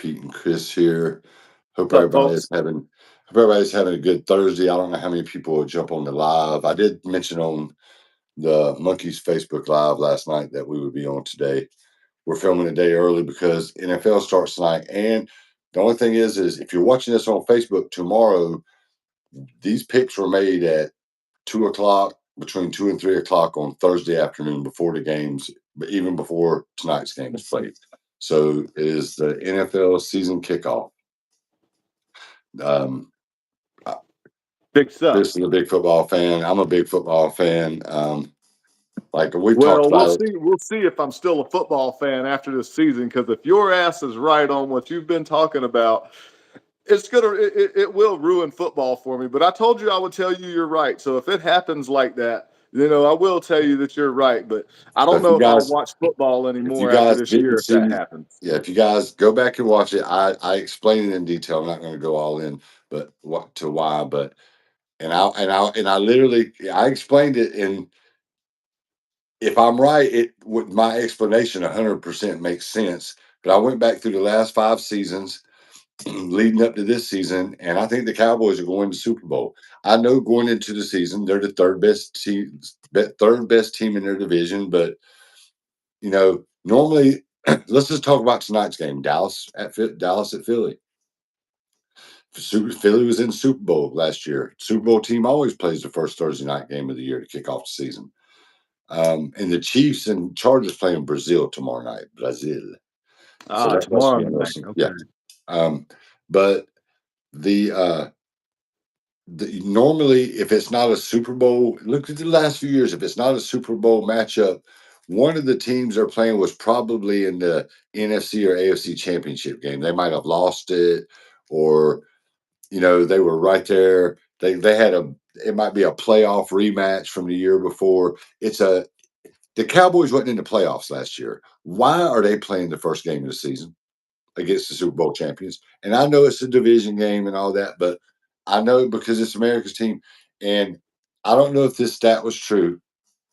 Pete and Chris here. Hope What's up, folks? everybody's having a good Thursday. I don't know how many people will jump on the live. I did mention on the Monkeys Facebook Live last night that we would be on today. We're filming a day early because NFL starts tonight. And the only thing is if you're watching this on Facebook tomorrow, these picks were made at 2 o'clock, between 2 and 3 o'clock on Thursday afternoon before the games, but even before tonight's game is played. So it is the NFL season kickoff. Um, Big stuff. Chris is a big football fan. I'm a big football fan. Like we've talked Well, we'll about it. see. We'll see if I'm still a football fan after this season. Because if your ass is right on what you've been talking about, it will ruin football for me. But I told you I would tell you you're right. So if it happens like that, I will tell you that you're right. But I So don't know if I'll watch football if you anymore after guys this didn't year if that see, happens. yeah, if you guys go back and watch it, I explain it in detail. I'm not going to go all in, but what to why, but I literally I explained it, and if I'm right, it would my explanation 100% makes sense. But I went back through the last 5 seasons leading up to this season, and I think the Cowboys are going to Super Bowl. I know going into the season they're the third best team in their division, but normally let's just talk about tonight's game. Dallas at Philly. Philly was in the Super Bowl last year. Super Bowl team always plays the first Thursday night game of the year to kick off the season. And the Chiefs and Chargers playing Brazil tomorrow night. Brazil. So that must Tomorrow be night. interesting. Okay. Yeah. But normally, if it's not a Super Bowl, look at the last few years. If it's not a Super Bowl matchup, one of the teams they're playing was probably in the NFC or AFC championship game. They might have lost it, or they were right there. They had it might be a playoff rematch from the year before. The Cowboys wasn't in the playoffs last year. Why are they playing the first game of the season against the Super Bowl champions? And I know it's a division game and all that, but I know because it's America's team. And I don't know if this stat was true.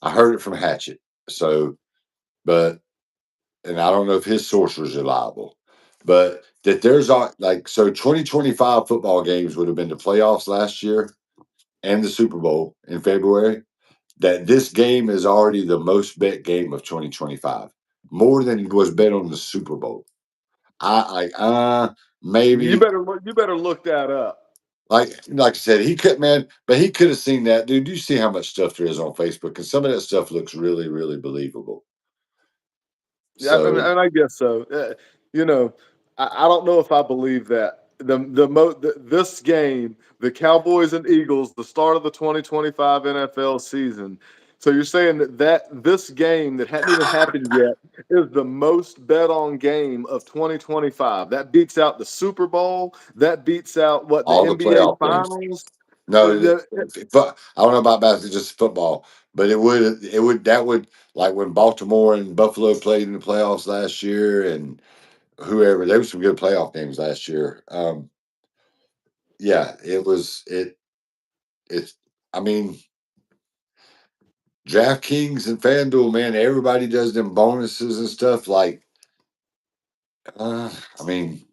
I heard it from Hatchet. And I don't know if his source was reliable, but that there's 2025 football games would have been the playoffs last year and the Super Bowl in February. That this game is already the most bet game of 2025, more than was bet on the Super Bowl. Maybe You better look that up. like I said, he could, man, but he could have seen that, dude. You see how much stuff there is on Facebook, and some of that stuff looks really, really believable. Yeah, and, So and I guess so. I don't know if I believe that this game, the Cowboys and Eagles, the start of the 2025 NFL season. So you're saying that this game that hadn't even happened yet is the most bet on game of 2025. That beats out the Super Bowl. That beats out what the all the NBA playoff games. Finals. No, The- I don't know about basketball, just football, but that would like when Baltimore and Buffalo played in the playoffs last year, and whoever, there were some good playoff games last year. Yeah, it was it's I mean, DraftKings and FanDuel, man, everybody does them bonuses and stuff. Like, I mean,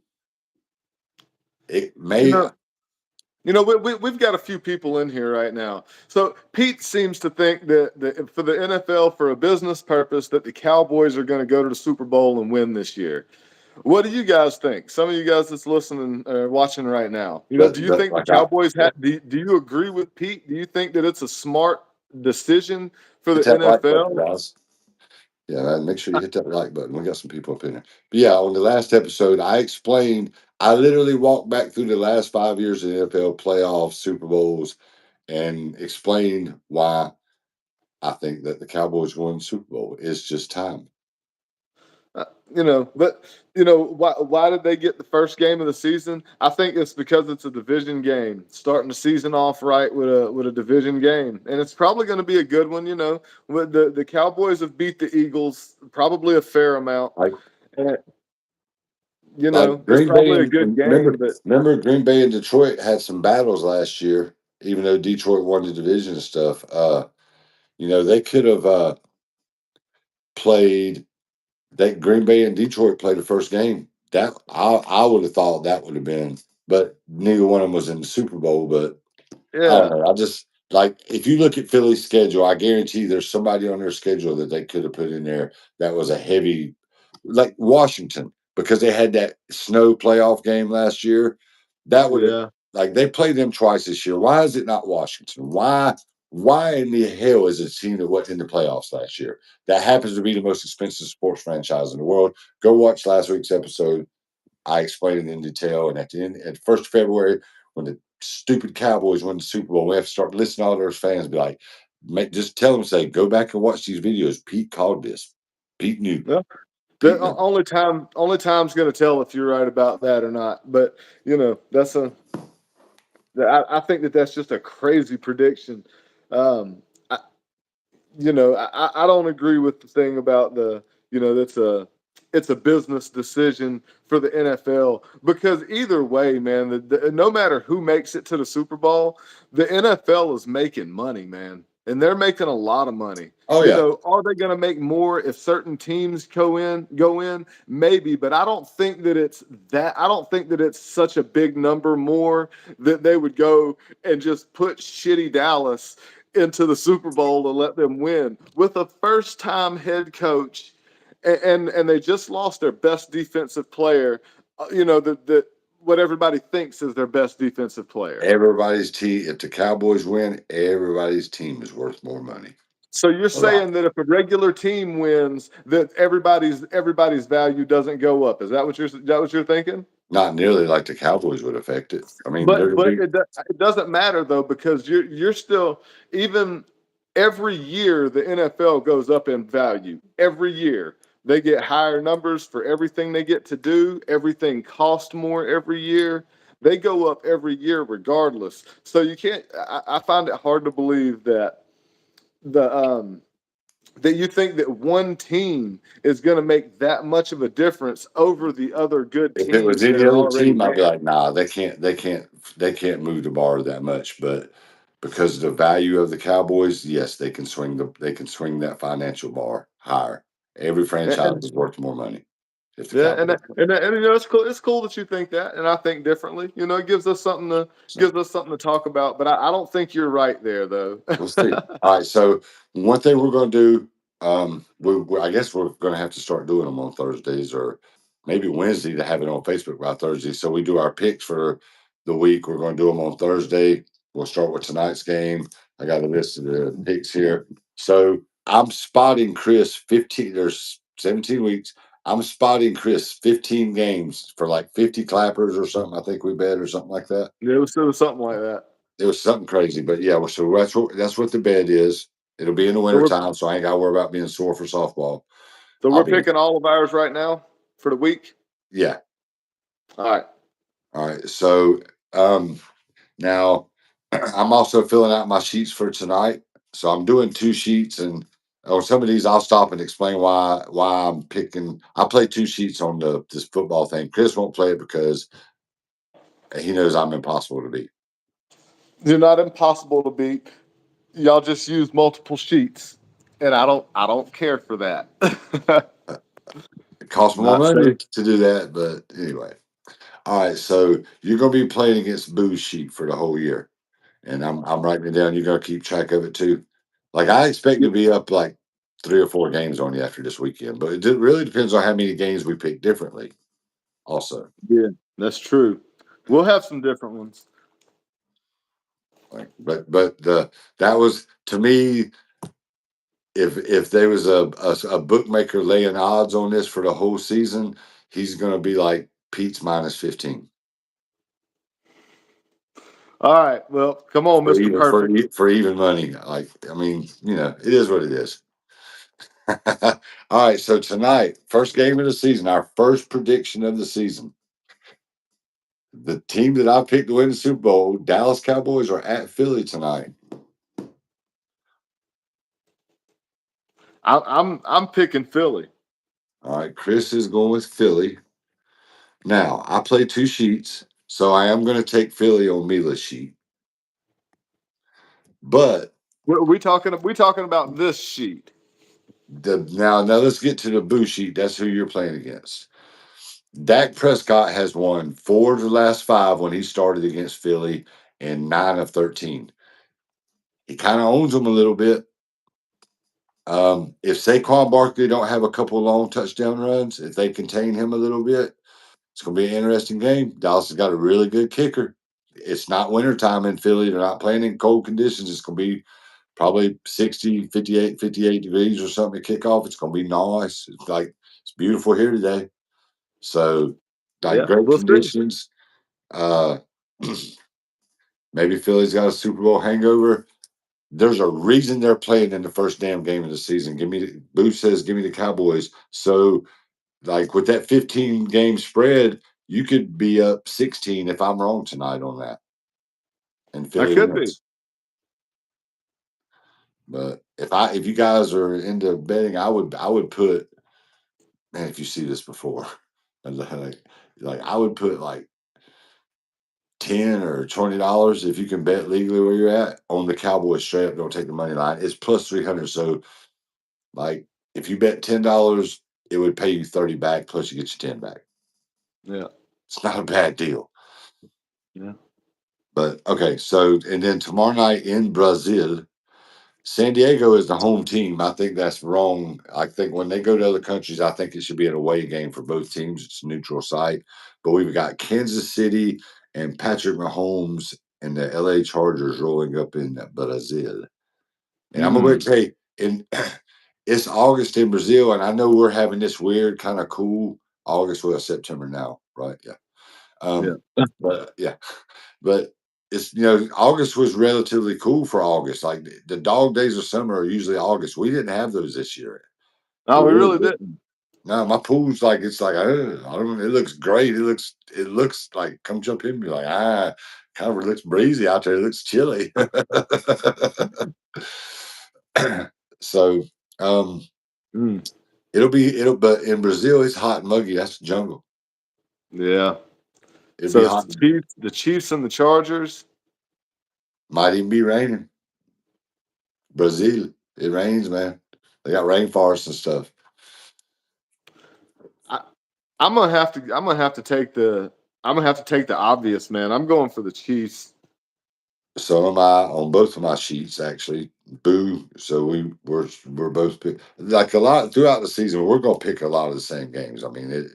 it you may. know, we've got a few people in here right now. So Pete seems to think that for the NFL, for a business purpose, that the Cowboys are going to go to the Super Bowl and win this year. What do you guys think? Some of you guys that's listening or watching right now, But do you think the like I Cowboys have? Do you agree with Pete? Do you think that it's a smart decision for the hit that like button, NFL? guys. Yeah, man, make sure you hit that like button. We got some people up in there. But yeah, on the last episode, I explained. I literally walked back through the last 5 years of the NFL playoffs, Super Bowls, and explained why I think that the Cowboys going to the Super Bowl. It's just time. Uh, but why did they get the first game of the season? I think it's because it's a division game, starting the season off right with a division game, and it's probably going to be a good one. With the Cowboys have beat the Eagles probably a fair amount, Like and it's Green Bay probably a good and game. But remember Green Bay and Detroit had some battles last year, even though Detroit won the division and stuff. They could have played that Green Bay and Detroit played the first game I would have thought that would have been, but neither one of them was in the Super Bowl. But I don't Yeah, know. I just like if you look at Philly's schedule, I guarantee there's somebody on their schedule that they could have put in there that was a heavy, like Washington, because they had that snow playoff game last year. That would have yeah. like they played them twice this year. Why is it not Washington? Why in the hell is a team that went in the playoffs last year? That happens to be the most expensive sports franchise in the world. Go watch last week's episode. I explained it in detail. And at the first of February, when the stupid Cowboys won the Super Bowl, we have to start listening to all those fans and be like, just tell them, say, go back and watch these videos. Pete called this. Pete knew. Yeah. Pete knew. Only time's going to tell if you're right about that or not. But that's I think that's just a crazy prediction. Um, I, I don't agree with the thing about that's it's a business decision for the NFL because either way, man, no matter who makes it to the Super Bowl, the NFL is making money, man, and they're making a lot of money. Oh, yeah. Are they going to make more if certain teams go in? Maybe, but I don't think that it's that. I don't think that it's such a big number more that they would go and just put shitty Dallas into the Super Bowl and let them win with a first time head coach, and they just lost their best defensive player. The what everybody thinks is their best defensive player. Everybody's team, if the Cowboys win, everybody's team is worth more money. So you're A lot. saying that if a regular team wins, that everybody's value doesn't go up. Is that what you're thinking? Not nearly like the Cowboys would affect it. I mean, But there'll but be it doesn't matter though because you're still even every year the NFL goes up in value. Every year they get higher numbers for everything they get to do. Everything costs more every year. They go up every year regardless. So you can't. I find it hard to believe the that you think that one team is going to make that much of a difference over the other good if it was teams that any are other already team, I'd be there. like, nah, they can't move the bar that much. But because of the value of the Cowboys, yes, they can swing that financial bar higher. Every franchise And is worth more money if the Yeah, Cowboys. it's cool. It's cool that you think that, and I think differently. It So gives us something to talk about. But I don't think you're right there, though. we'll see. All right. So one thing we're going to do, I guess we're going to have to start doing them on Thursdays or maybe Wednesday to have it on Facebook by Thursday. So we do our picks for the week. We're going to do them on Thursday. We'll start with tonight's game. I got a list of the picks here. So I'm spotting Chris 15. There's 17 weeks. I'm spotting Chris 15 games for like 50 clappers or something. I think we bet or something like that. It was something like that. It was something crazy, but yeah. So that's what the bed is. It'll be in the So we're wintertime, so I ain't got to worry about being sore for softball. so I'll we're be picking all of ours right now for the week. yeah. All right. All right. So um now I'm also filling out my sheets for tonight. So I'm doing two sheets and on some of these I'll stop and explain why I'm picking. I play two sheets on this football thing. Chris won't play it because he knows I'm impossible to beat. You're not impossible to beat. Y'all just use multiple sheets, and I don't care for that. It costs more Not money safe. to do that, but anyway. All right, so you're going to be playing against Boo's sheet for the whole year, and I'm writing it down. You're going to keep track of it too. Like I expect to be up like 3 or 4 games on you after this weekend, but really depends on how many games we pick differently. Also, Yeah, that's true. We'll have some different ones. like, but the that was to me. If there was a bookmaker laying odds on this for the whole season, he's going to be like Pete's minus 15 All right. Well, come on, for Mister even for Perfect. for even money. Like I mean, it is what it is. All right, so tonight, first game of the season, our first prediction of the season. The team that I picked to win the Super Bowl, Dallas Cowboys, are at Philly tonight. I'm picking Philly. All right, Chris is going with Philly. Now, I play two sheets, so I am going to take Philly on Mila's sheet. But We talking about this sheet. now let's get to the Boo sheet. That's who you're playing against. Dak Prescott has won 4 of the last 5 when he started against Philly and 9 of 13. He kind of owns them a little bit. If Saquon Barkley don't have a couple long touchdown runs, if they contain him a little bit, it's going to be an interesting game. Dallas has got a really good kicker. It's not wintertime in Philly. They're not playing in cold conditions. It's going to be probably 60, 58 degrees or something to kick off. It's going to be nice. It's beautiful here today. So, Yeah, great we'll see. conditions. Uh, maybe Philly's got a Super Bowl hangover. There's a reason they're playing in the first damn game of the season. Boo says, give me the Cowboys. So, with that 15 game spread, you could be up 16 if I'm wrong tonight on that. And I Philly could be. wins. But if you guys are into betting, I would put, man, if you see this before, I would put like $10 or $20 if you can bet legally where you're at on the Cowboys straight up. Don't take the money line. It's plus 300. So if you bet $10, it would pay you 30 back plus you get your 10 back. Yeah. It's not a bad deal. Yeah. But okay, so and then tomorrow night in Brazil, San Diego is the home team. I think that's wrong. I think when they go to other countries, I think it should be an away game for both teams. It's a neutral site. But we've got Kansas City and Patrick Mahomes and the LA Chargers rolling up in Brazil. And I'm going to tell you, it's August in Brazil, and I know we're having this weird kind of cool August. Well, September now, right? Yeah. But yeah, but it's August was relatively cool for August. Like the dog days of summer are usually August. We didn't have those this year. Oh, we really didn't. No, my pool's I don't. It looks great. It looks like come jump in. Be like kind of looks breezy out there. It looks chilly. So Mm. but in Brazil it's hot and muggy. That's the jungle. Yeah. It'd be So it's hot. the Chiefs and the Chargers. Might even be raining. Brazil. It rains, man. They got rainforests and stuff. I, I'm gonna have to take the obvious, man. I'm going for the Chiefs. So am I on both of my sheets, actually. Boo. So we're both like a lot throughout the season. We're gonna pick a lot of the same games. I mean, it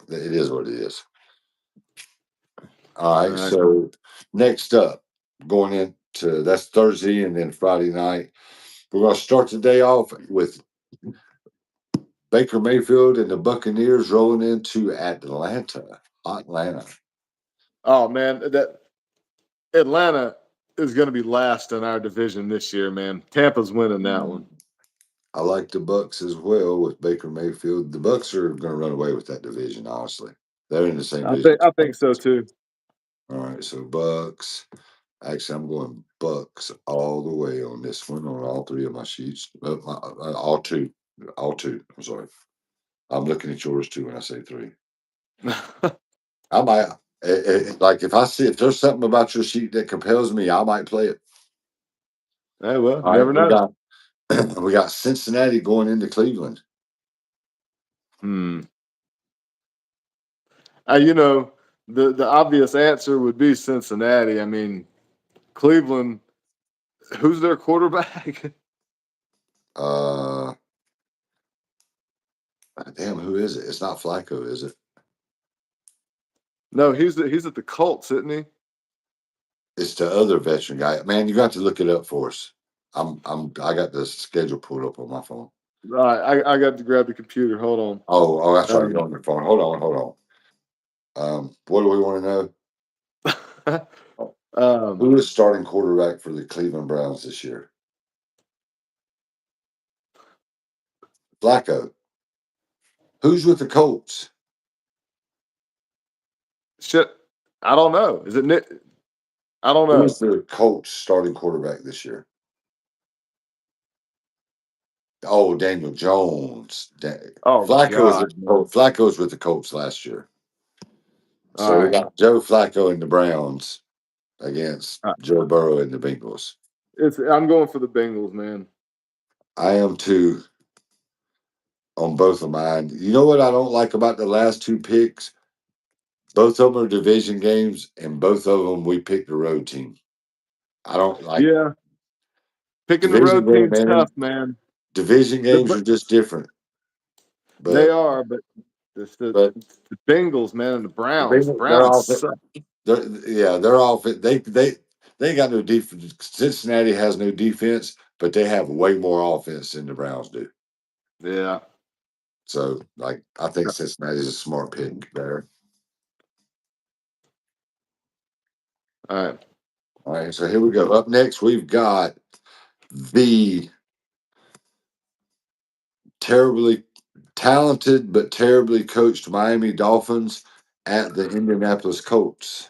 is what it is. All All right. right. So next up, going into that's Thursday and then Friday night. We're gonna start the day off with Baker Mayfield and the Buccaneers rolling into Atlanta. Atlanta. Oh man, that Atlanta is going to be last in our division this year, man. Tampa's winning that one. I like the Bucks as well with Baker Mayfield. The Bucks are going to run away with that division. Honestly, they're in the same I division. think I think so too. All right, so Bucks. Actually, I'm going Bucks all the way on this one on all 3 of my sheets. All two, all two. I'm sorry. I'm looking at yours too when I say 3. I might if there's something about your sheet that compels me, I might play it. Hey, well, All never right, we know. got we got Cincinnati going into Cleveland. Hmm. The obvious answer would be Cincinnati. I mean, Cleveland. Who's their quarterback? Uh, damn, who is it? It's not Flacco, is it? No, he's at the Colts, isn't he? It's the other veteran guy. Man, you got to look it up for us. I got the schedule pulled up on my phone. All right, I got to grab the computer. Hold Oh, that's right. on. You're on your phone. Hold on. What do we want to know? Um, Who is starting quarterback for the Cleveland Browns this year? Flacco. Who's with the Colts? shit, I don't know. Is it Nick? I don't Who is know. the Colts starting quarterback this year? Oh, Daniel Jones. Oh God, man. Flacco's with the Colts last year. All So we right. got Joe Flacco and the Browns against Joe Burrow and the Bengals. I'm going for the Bengals, man. I am too. on both of mine. You know what I don't like about the last two picks? Both of them are division games, and both of them we picked the road team. I don't like Yeah, picking the division road game, team's man. tough, man. Division games But are just different. they But are, but it's but the Bengals, man, and the Browns. The they're Browns off. suck. They're off. They ain't got no defense. Cincinnati has no defense, but they have way more offense than the Browns do. Yeah. So, like, I think Cincinnati is a smart pick there. All right. All right, so here we go. Up next, we've got the terribly talented but terribly coached Miami Dolphins at the Indianapolis Colts.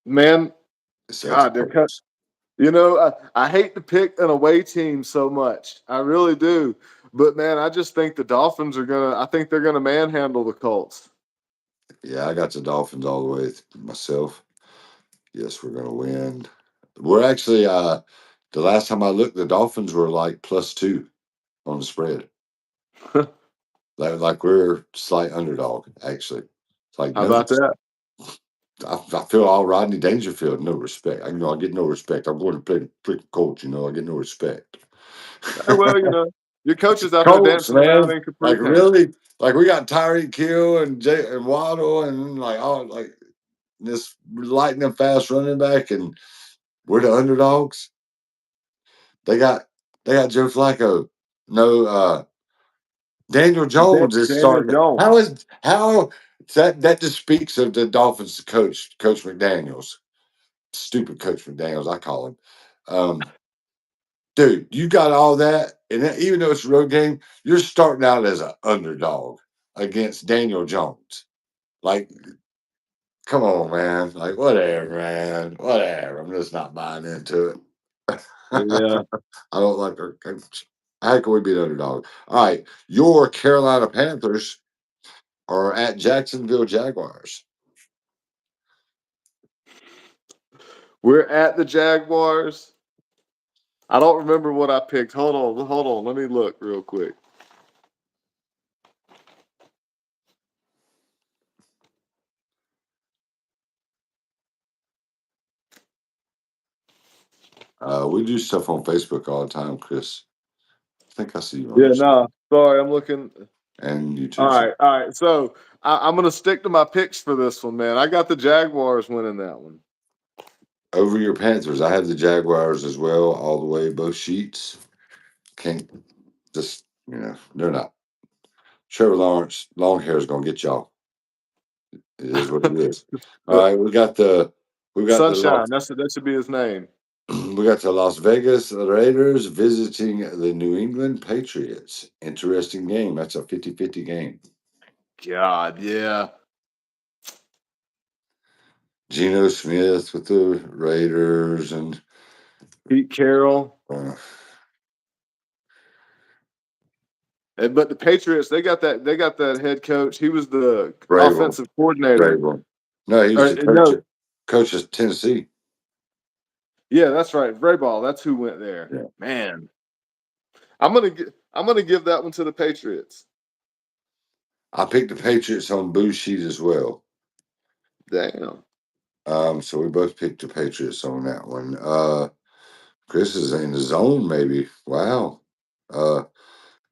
Man, It's at the God, they're cut. Colts. I hate to pick an away team so much. I really do. But man, I just think the Dolphins are gonna. I think they're gonna manhandle the Colts. Yeah, I got the Dolphins all the way myself. Yes, we're gonna win. We're actually the last time I looked, the Dolphins were like +2 on the spread. How Like we're slight underdog, actually. It's like no, about that? I feel all Rodney Dangerfield, no respect. I get no respect. I'm going to play the freaking Colts, I get no respect. Well, your coach is out there Colts, dancing around man. in capri Like pants. really? Like we got Tyreek Hill and Jay and Waddle and like all like this lightning fast running back, and we're the underdogs. They got they got Joe Flacco. No, Daniel Jones is Daniel starting. Jones. How that just speaks of the Dolphins Coach McDaniels, stupid Coach McDaniels, I call him. Um, dude, you got all that, and even though it's a road game, you're starting out as an underdog against Daniel Jones. Like, come on, man. Like, whatever, man. Whatever. I'm just not buying into it. Yeah. I don't like our coach. How can we be the underdog? All right, your Carolina Panthers are at Jacksonville Jaguars. We're at the Jaguars. I don't remember what I picked. Hold on. Let me look real quick. We do stuff on Facebook all the time, Chris. I think I see you on Yeah, there. no. Sorry, I'm looking. And All YouTube. right, all right. So I'm gonna stick to my picks for this one, man. I got the Jaguars winning that one. Over your Panthers. I have the Jaguars as well, all the way, both sheets. Can't just, they're not. Trevor Lawrence, long hair is going to get y'all. It is what it is. All right, we got the Sunshine. That should be his name. we got the Las Vegas Raiders visiting the New England Patriots. Interesting game. That's a 50-50 game. God, yeah. Geno Smith with the Raiders and Pete Carroll. uh, But the Patriots, they got that head coach. He was the Vrabel. offensive coordinator. Vrabel. No, he was Or the no, coach of Tennessee. yeah, that's right. Vrayball. That's who went there. Yeah. Man, I'm gonna give that one to the Patriots. I picked the Patriots on Boo's sheet as well. Damn. So we both picked the Patriots on that one. Chris is in the zone, maybe. Wow. All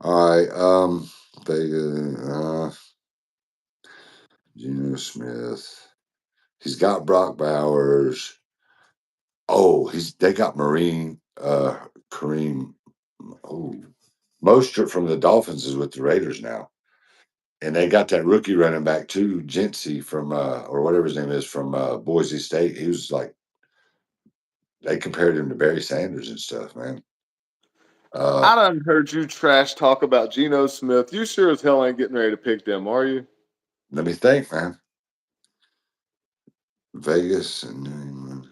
right. Vegas, Geno Smith. He's got Brock Bowers. Oh, they got Kareem. Oh, Mostert from the Dolphins is with the Raiders now. And they got that rookie running back too, Jency from or whatever his name is from Boise State. He was like they compared him to Barry Sanders and stuff, man. I done heard you trash talk about Geno Smith. You sure as hell ain't getting ready to pick them, are you? Let me think, man. Vegas and New England.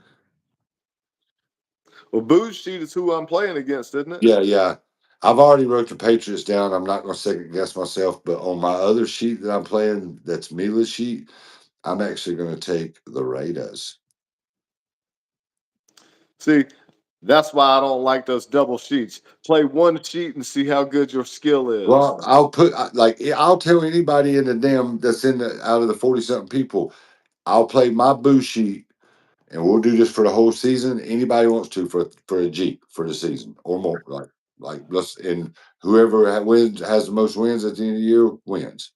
Well, Boo's sheet is who I'm playing against, isn't it? Yeah. I've already wrote the Patriots down. I'm not going to second guess myself, but on my other sheet that I'm playing, that's Mila's sheet, I'm actually going to take the Raiders. See, that's why I don't like those double sheets. Play one sheet and see how good your skill is. Well, I'll tell anybody in the damn that's in the out of the 40 something people, I'll play my boo sheet and we'll do this for the whole season. Anybody wants to for a G for the season or more. Like let's and whoever wins has the most wins at the end of the year wins.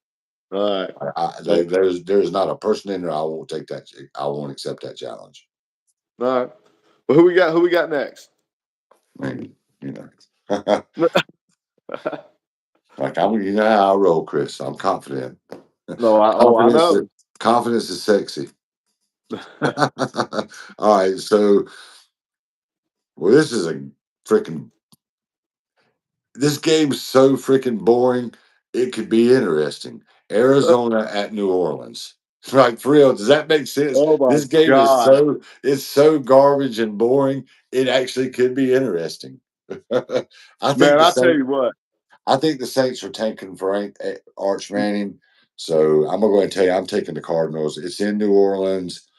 All right. Like, So, there's not a person in there I won't take that. I won't accept that challenge. all right. Well, who we got? Who we got next? I mean, you know, like I'm, you know how I roll, Chris. I'm confident. No, I confidence, know. is, confidence is sexy. All right, so well, this is a freaking. This game's so freaking boring. It could be interesting. Arizona at New Orleans. Like for real, does that make sense? Oh my This game is God, so garbage and boring. It actually could be interesting. I think man! the I tell Saints. you what, I think the Saints are tanking for Arch Manning. So I'm gonna go ahead and tell you, I'm taking the Cardinals. It's in New Orleans.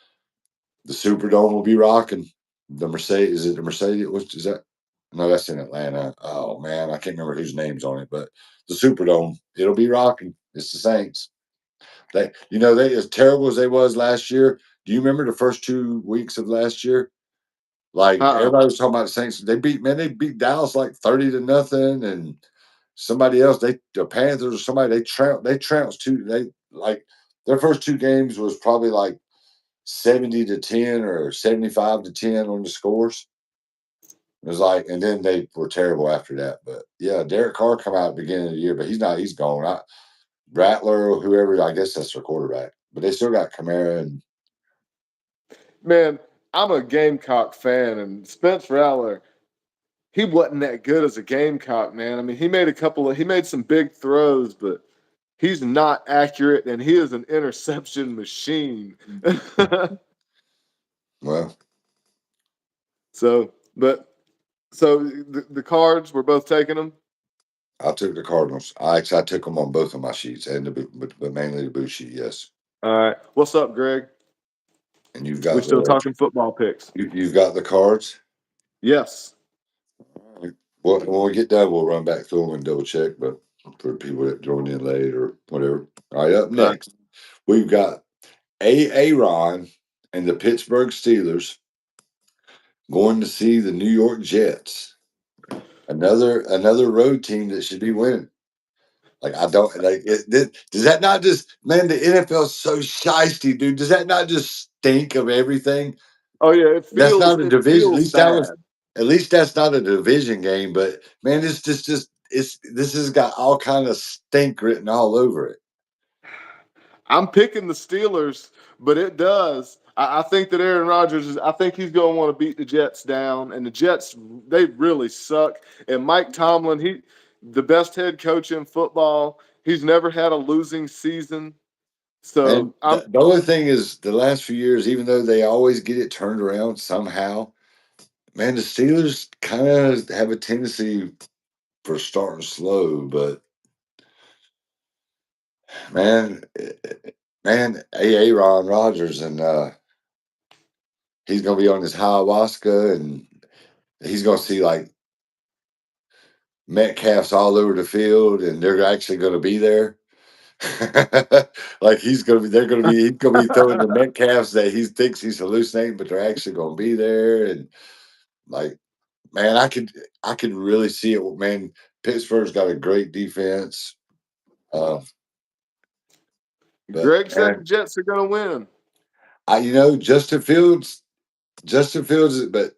The Superdome will be rocking. The Mercedes, is it the Mercedes? What is that? No, that's in Atlanta. Oh man, I can't remember whose name's on it, but the Superdome, it'll be rocking. It's the Saints. They as terrible as they was last year. Do you remember the first 2 weeks of last year? Like uh, everybody was talking about the Saints. They beat Dallas like 30-0, and somebody else, the Panthers or somebody, they trounced two. They like their first two games was probably like 70-10 or 75-10 on the scores. It was like, and then they were terrible after that. But yeah, Derek Carr come out at the beginning of the year, but he's not. He's gone. Rattler or whoever, I guess that's their quarterback. But they still got Kamara and man, I'm a Gamecock fan, and Spence Rattler, he wasn't that good as a Gamecock, man. I mean, he made some big throws, but he's not accurate, and he is an interception machine. well, so, but so the cards, we're both taking them. I took the Cardinals. I took them on both of my sheets and but mainly the blue sheet. Yes, All right, what's up, Greg? and you've We got still the talking football picks? you've got the cards. Yes. Well, when we get done, we'll run back through them and double check. But for people that joined in late or whatever. All right, up All right. next, we've got Aaron and the Pittsburgh Steelers going to see the New York Jets. Another road team that should be winning. Like I don't like does that not just man the NFL is so shisty, dude? Does that not just stink of everything? Oh yeah, That's not a it division. feels bad. At least that's not a division game. But man, it's just it's this has got all kind of stink written all over it. I'm picking the Steelers, but it does. I think that Aaron Rodgers is. I think he's going to want to beat the Jets down, and the Jets they really suck. And Mike Tomlin, the best head coach in football. He's never had a losing season. So And I'm the only thing is, the last few years, even though they always get it turned around somehow, man, the Steelers kind of have a tendency for starting slow. But man, Aaron Rodgers, and he's gonna be on his ayahuasca, and he's gonna see like Metcalfs all over the field, and they're actually gonna be there. Like he's gonna be throwing the Metcalfs that he thinks he's hallucinating, but they're actually gonna be there. And like, man, I could really see it. Man, Pittsburgh's got a great defense. Uh, but Greg said the man, Jets are going to win. Justin Fields, but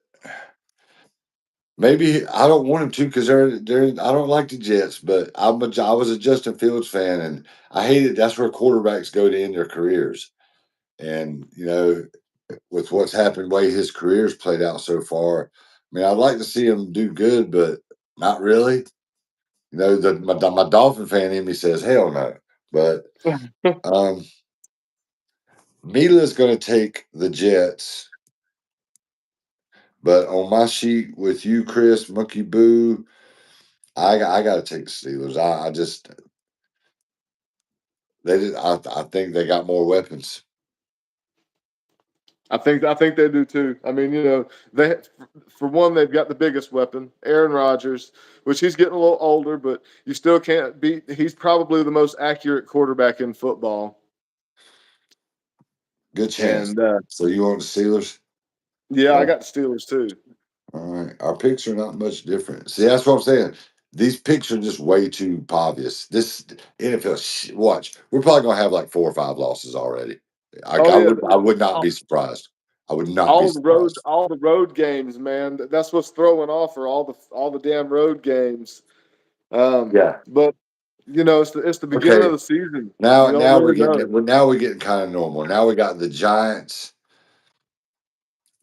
maybe I don't want him to because they're I don't like the Jets, but I was a Justin Fields fan, and I hate it. That's where quarterbacks go to end their careers. And with what's happened, way his career's played out so far, I mean, I'd like to see him do good, but not really. My Dolphin fan in me says hell no. But um, Mila's going to take the Jets. But on my sheet with you, Chris, Monkey Boo, I got to take the Steelers. I just I think they got more weapons. I think they do too. I mean, they for one, they've got the biggest weapon, Aaron Rodgers, which he's getting a little older, but you still can't beat. He's probably the most accurate quarterback in football. Good chance. And So you want the Steelers? yeah, I Yeah. got the Steelers too. All right. Our picks are not much different. See, that's what I'm saying. These picks are just way too obvious. This NFL, watch, we're probably gonna have like 4 or 5 losses already. I, Oh I yeah, would, I would not be surprised. I would not be surprised. all the road games, man. That's what's throwing off for all the damn road games. Yeah. But it's the beginning of Okay. the season. Now, You don't now we're really getting know. it. Now we're getting kind of normal. Now we got the Giants.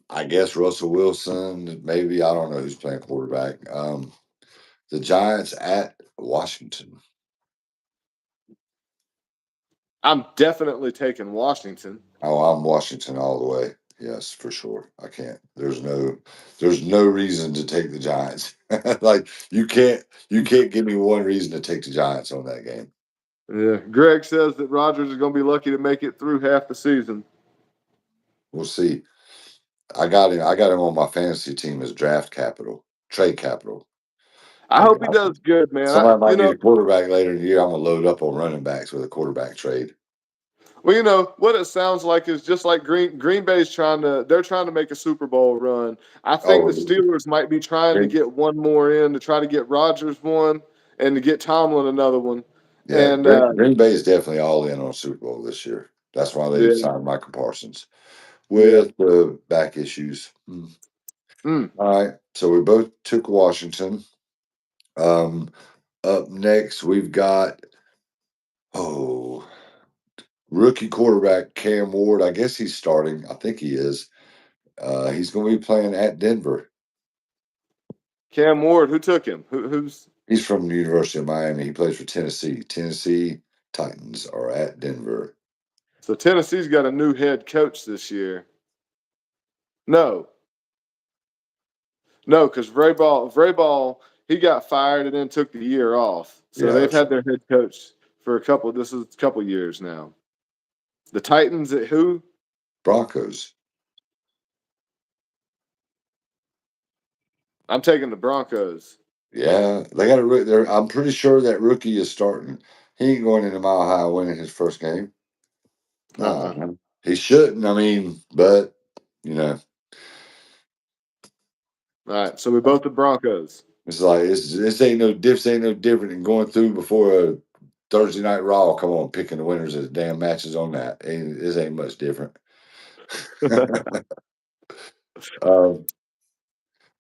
I guess Russell Wilson. Maybe I don't know who's playing quarterback. The Giants at Washington. I'm definitely taking Washington. Oh, I'm Washington all the way. Yes, for sure. I can't. There's no reason to take the Giants. Like you can't give me one reason to take the Giants on that game. Yeah, Greg says that Rodgers is going to be lucky to make it through half the season. We'll see. I got him on my fantasy team as draft capital, trade capital. I I, hope he I does good, man. somebody might need a quarterback later in the year. I'm gonna load up on running backs with a quarterback trade. Well, what it sounds like is just like Green Bay's they're trying to make a Super Bowl run. I think the Oh, Steelers might be trying to Green, get one more in to try to get Rodgers one and to get Tomlin another one. yeah, And Green Bay is definitely all in on Super Bowl this year. That's why they yeah, signed Michael Parsons yeah. with the back issues. Mm. All right, so we both took Washington. Um, Up next, we've got oh rookie quarterback Cam Ward. I guess he's starting. I think he is. He's going to be playing at Denver. Cam Ward, who took him? Who's He's from the University of Miami. He plays for Tennessee. Tennessee Titans are at Denver. so Tennessee's got a new head coach this year. No, no, because Vrabel, he got fired and then took the year off. So Yeah, they've that's had right. their head coach for this is a couple years now. The Titans at who? Broncos. I'm taking the Broncos. Yeah, they got a. I'm pretty sure that rookie is starting. He ain't going into Mile High winning his first game. Nah, Uh-uh. man. He shouldn't. I mean, but you know, All right, so we both the Broncos. it's like this ain't no different than going through before a Thursday night Raw. Come on, picking the winners of the damn matches on that. This ain't much different. um,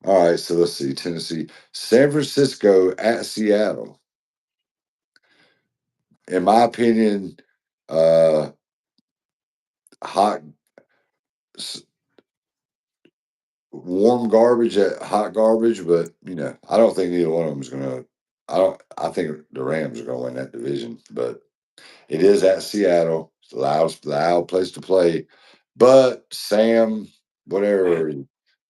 all right, so let's see. Tennessee, San Francisco at Seattle. In my opinion, uh, hot, warm garbage at hot garbage, but I don't think neither one of them is gonna. I don't. I think the Rams are gonna win that division, but it is at Seattle. It's a loud place to play. But Sam, whatever,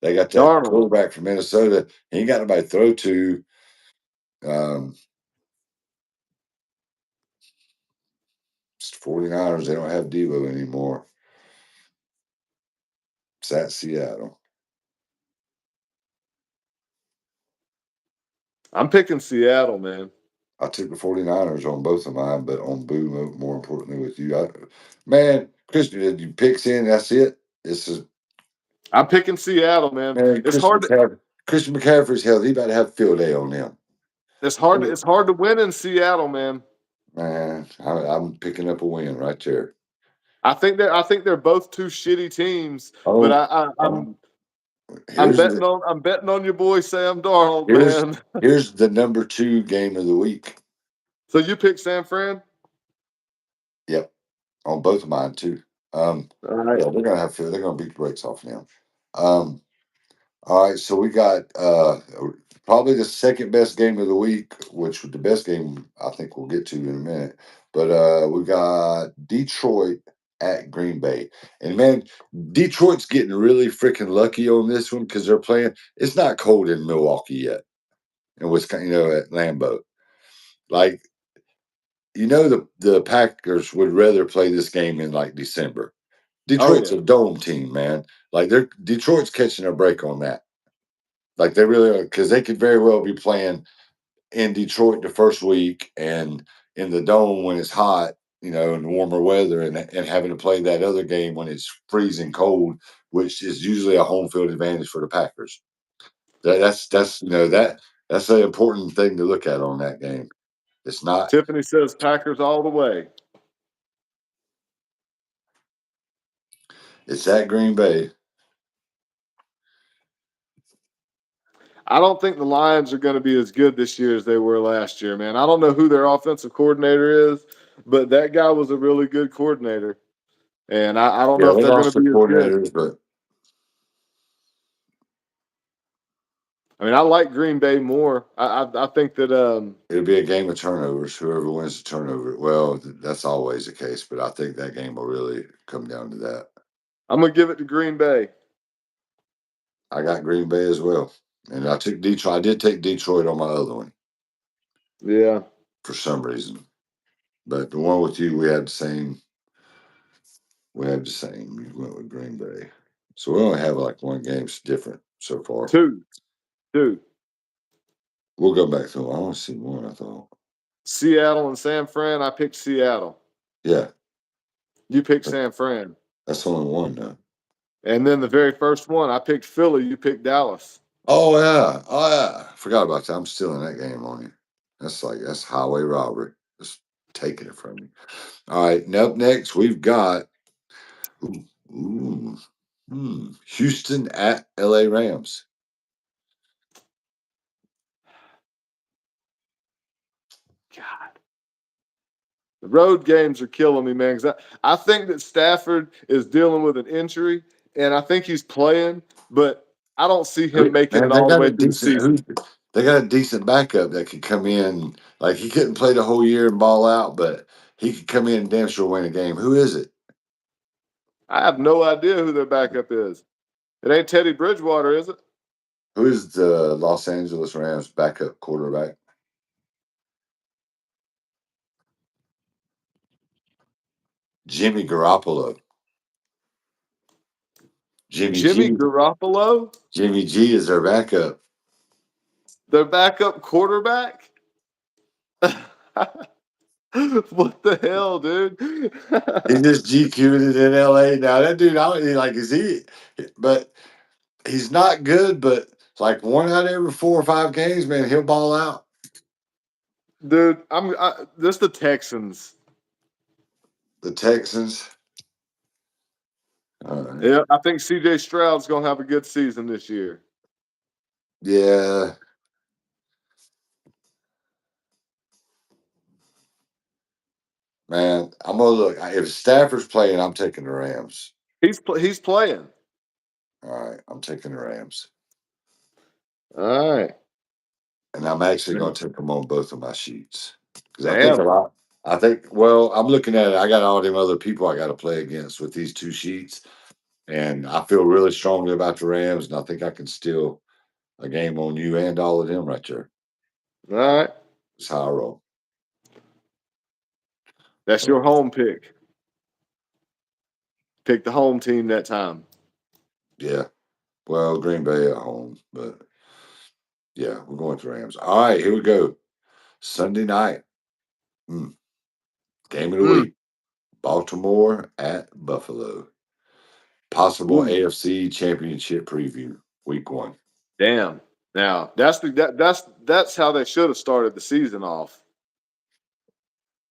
they got that Darnold. quarterback from Minnesota. He ain't got nobody to throw to. Um, it's 49ers, they don't have Devo anymore. It's at Seattle. I'm picking Seattle, man. I took the 49ers on both of mine, but on Boo, more importantly with you. Man, Christian, did you picks in? That's it. This is, I'm picking Seattle, man. man, Christian McCaffrey's healthy. He about to have field day on them. It's hard to win in Seattle, man. Man, I'm picking up a win right there. I think they're both two shitty teams, but Oh, um, here's the I'm betting on your boy Sam Darnold, here's man. here's the number 2 game of the week. So you pick San Fran? Yep, on both of mine too. All right. Yeah, they're gonna beat the brakes off them. Um, all right, so we got probably the second best game of the week, which the best game I think we'll get to in a minute. But we got Detroit at Green Bay. And man, Detroit's getting really freaking lucky on this one because they're playing. It's not cold in Milwaukee yet. And Wisconsin, at Lambeau. Like, the Packers would rather play this game in like December. Oh Detroit's yeah. a dome team, man. Like Detroit's catching a break on that. Like they really are, because they could very well be playing in Detroit the first week and in the dome when it's hot, in warmer weather, and having to play that other game when it's freezing cold, which is usually a home field advantage for the Packers. That's an important thing to look at on that game. It's not. Tiffany says Packers all the way. It's at Green Bay. I don't think the Lions are going to be as good this year as they were last year, man. I don't know who their offensive coordinator is, but that guy was a really good coordinator. And I don't know Yeah, if they they're going lost to the be as good. coordinators, but I mean, I like Green Bay more. I think that it'll be a game of turnovers. Whoever wins the turnover. Well, that's always the case, but I think that game will really come down to that. I'm going to give it to Green Bay. I got Green Bay as well. And I took Detroit. I did take Detroit on my other one Yeah. for some reason. But the one with you, we had the same. We had the same. You went with Green Bay. So we only have like one game's different so far. Two. We'll go back to it. I want to see one, I thought. Seattle and San Fran. I picked Seattle. Yeah. You picked San Fran. That's only one now. And then the very first one, I picked Philly. You picked Dallas. Oh yeah. Oh yeah. Forgot about that. I'm still in that game on you. That's highway robbery. Just taking it from you. All right. And up next we've got ooh, ooh, Houston at LA Rams. God. The road games are killing me, man. Because I think that Stafford is dealing with an injury, and I think he's playing, but I don't see him making Man, it they all the got way a through the decent season. they got a decent backup that could come in. Like he couldn't play the whole year and ball out, but he could come in and damn sure win a game. Who is it? I have no idea who their backup is. It ain't Teddy Bridgewater, is it? Who is the Los Angeles Rams backup quarterback? Jimmy Garoppolo. Jimmy Jimmy G. Garoppolo, Jimmy G is their backup. their backup quarterback? What the hell, dude? He just GQ'd it in LA. Now that dude, I don't like is he but he's not good, but like one out of every 4 or 5 games, man, he'll ball out. Dude, this the Texans. The Texans. All right. Yeah, I think CJ Stroud's gonna have a good season this year. Yeah. Man, I'm gonna look. If Stafford's playing, I'm taking the Rams. He's playing. All right, I'm taking the Rams, All right. and I'm actually gonna take them on both of my sheets because I think a Damn. lot. I think. Well, I'm looking at it. I got all them other people I got to play against with these 2 sheets, and I feel really strongly about the Rams, and I think I can steal a game on you and all of them right there. All right. That's how I roll. That's your home pick. Pick the home team that time. Yeah. Well, Green Bay at home, but yeah, we're going with the Rams. All right, here we go. Sunday night. Mm, game of the Mm. week. Baltimore at Buffalo. Possible Ooh, AFC Championship preview, week 1. damn. Now that's how they should have started the season off.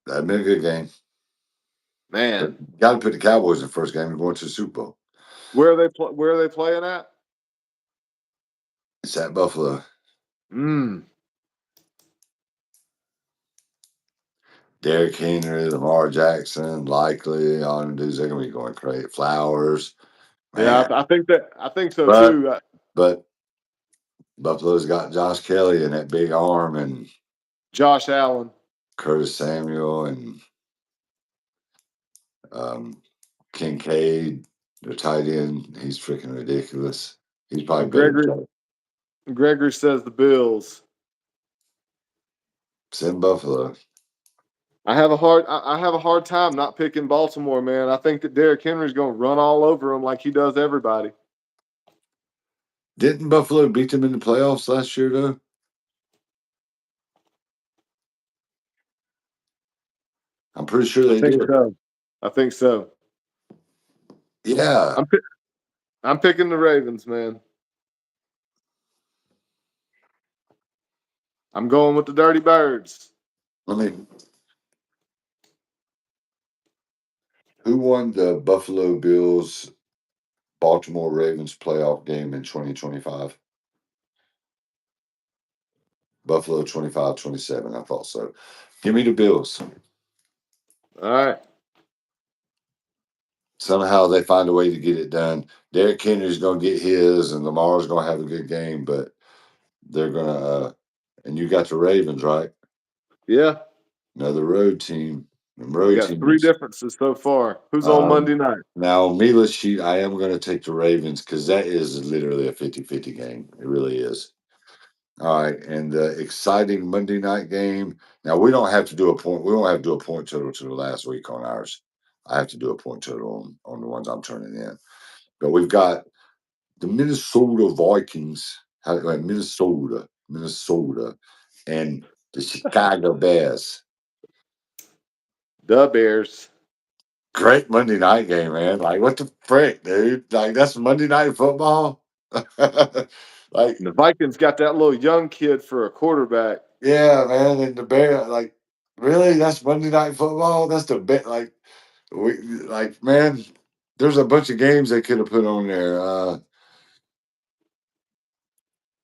That'd been a good game. But Man, got to put the Cowboys in the first game and going to the Super Bowl. where are they playing at? It's at Buffalo. Mm. Derrick Henry, Lamar Jackson, likely. All them dudes, they're going to be going crazy. Flowers, Yeah, man. I think so But, too. but Buffalo's got Josh Kelly and that big arm and Josh Allen, Curtis Samuel and um, Kincaid, the tight end. He's freaking ridiculous. He's probably better Gregory than Gregory says the Bills. it's in Buffalo. I have a hard time not picking Baltimore, man. I think that Derrick Henry's going to run all over him like he does everybody. Didn't Buffalo beat them in the playoffs last year though? I'm pretty sure I they think did. so. I think so. Yeah. I'm pi- I'm picking the Ravens, man. I'm going with the Dirty Birds. Let me. Who won the Buffalo Bills Baltimore Ravens playoff game in 2025? Buffalo 25-27. I thought so. Give me the Bills. All right. Somehow they find a way to get it done. Derrick Henry's going to get his, and Lamar's going to have a good game, but they're going to. And you got the Ravens, right? Yeah. Another road team. Them We road got three teams. differences so far. Who's on Um, Monday night? Now, on Mila's sheet, I am going to take the Ravens because that is literally a 50-50 game. It really is. All right. And the exciting Monday night game. Now, we don't have to do a point. We won't have to do a point total to the last week on ours. I have to do a point total on the ones I'm turning in. But we've got the Minnesota Vikings, Minnesota, and the Chicago Bears. The Bears. Great Monday night game, man. Like, what the frick, dude? Like, that's Monday night football. Like, And the Vikings got that little young kid for a quarterback. yeah, man. And the Bear, like, really? That's Monday night football? That's the bit. Like, man, there's a bunch of games they could have put on there.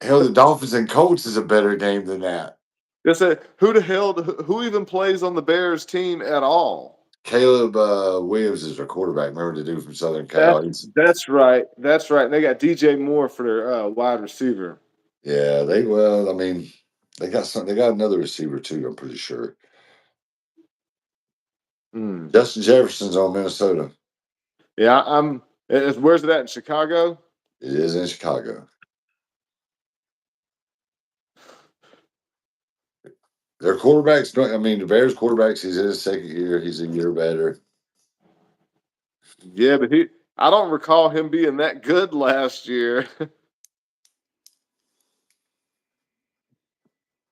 Hell, the Dolphins and Colts is a better game than that. They said, who the hell, who even plays on the Bears team at all? Caleb Williams is their quarterback. Remember the dude from Southern That's Cal? He's that's right. That's right. And they got DJ Moore for their wide receiver. yeah. They well, I mean, they got some. They got another receiver too. I'm pretty sure. Hmm. Justin Jefferson's on Minnesota. Yeah, where's it at in Chicago? It is in Chicago. Their quarterbacks. I mean, the Bears quarterbacks. He's in his second year. He's a year better. Yeah, but I don't recall him being that good last year.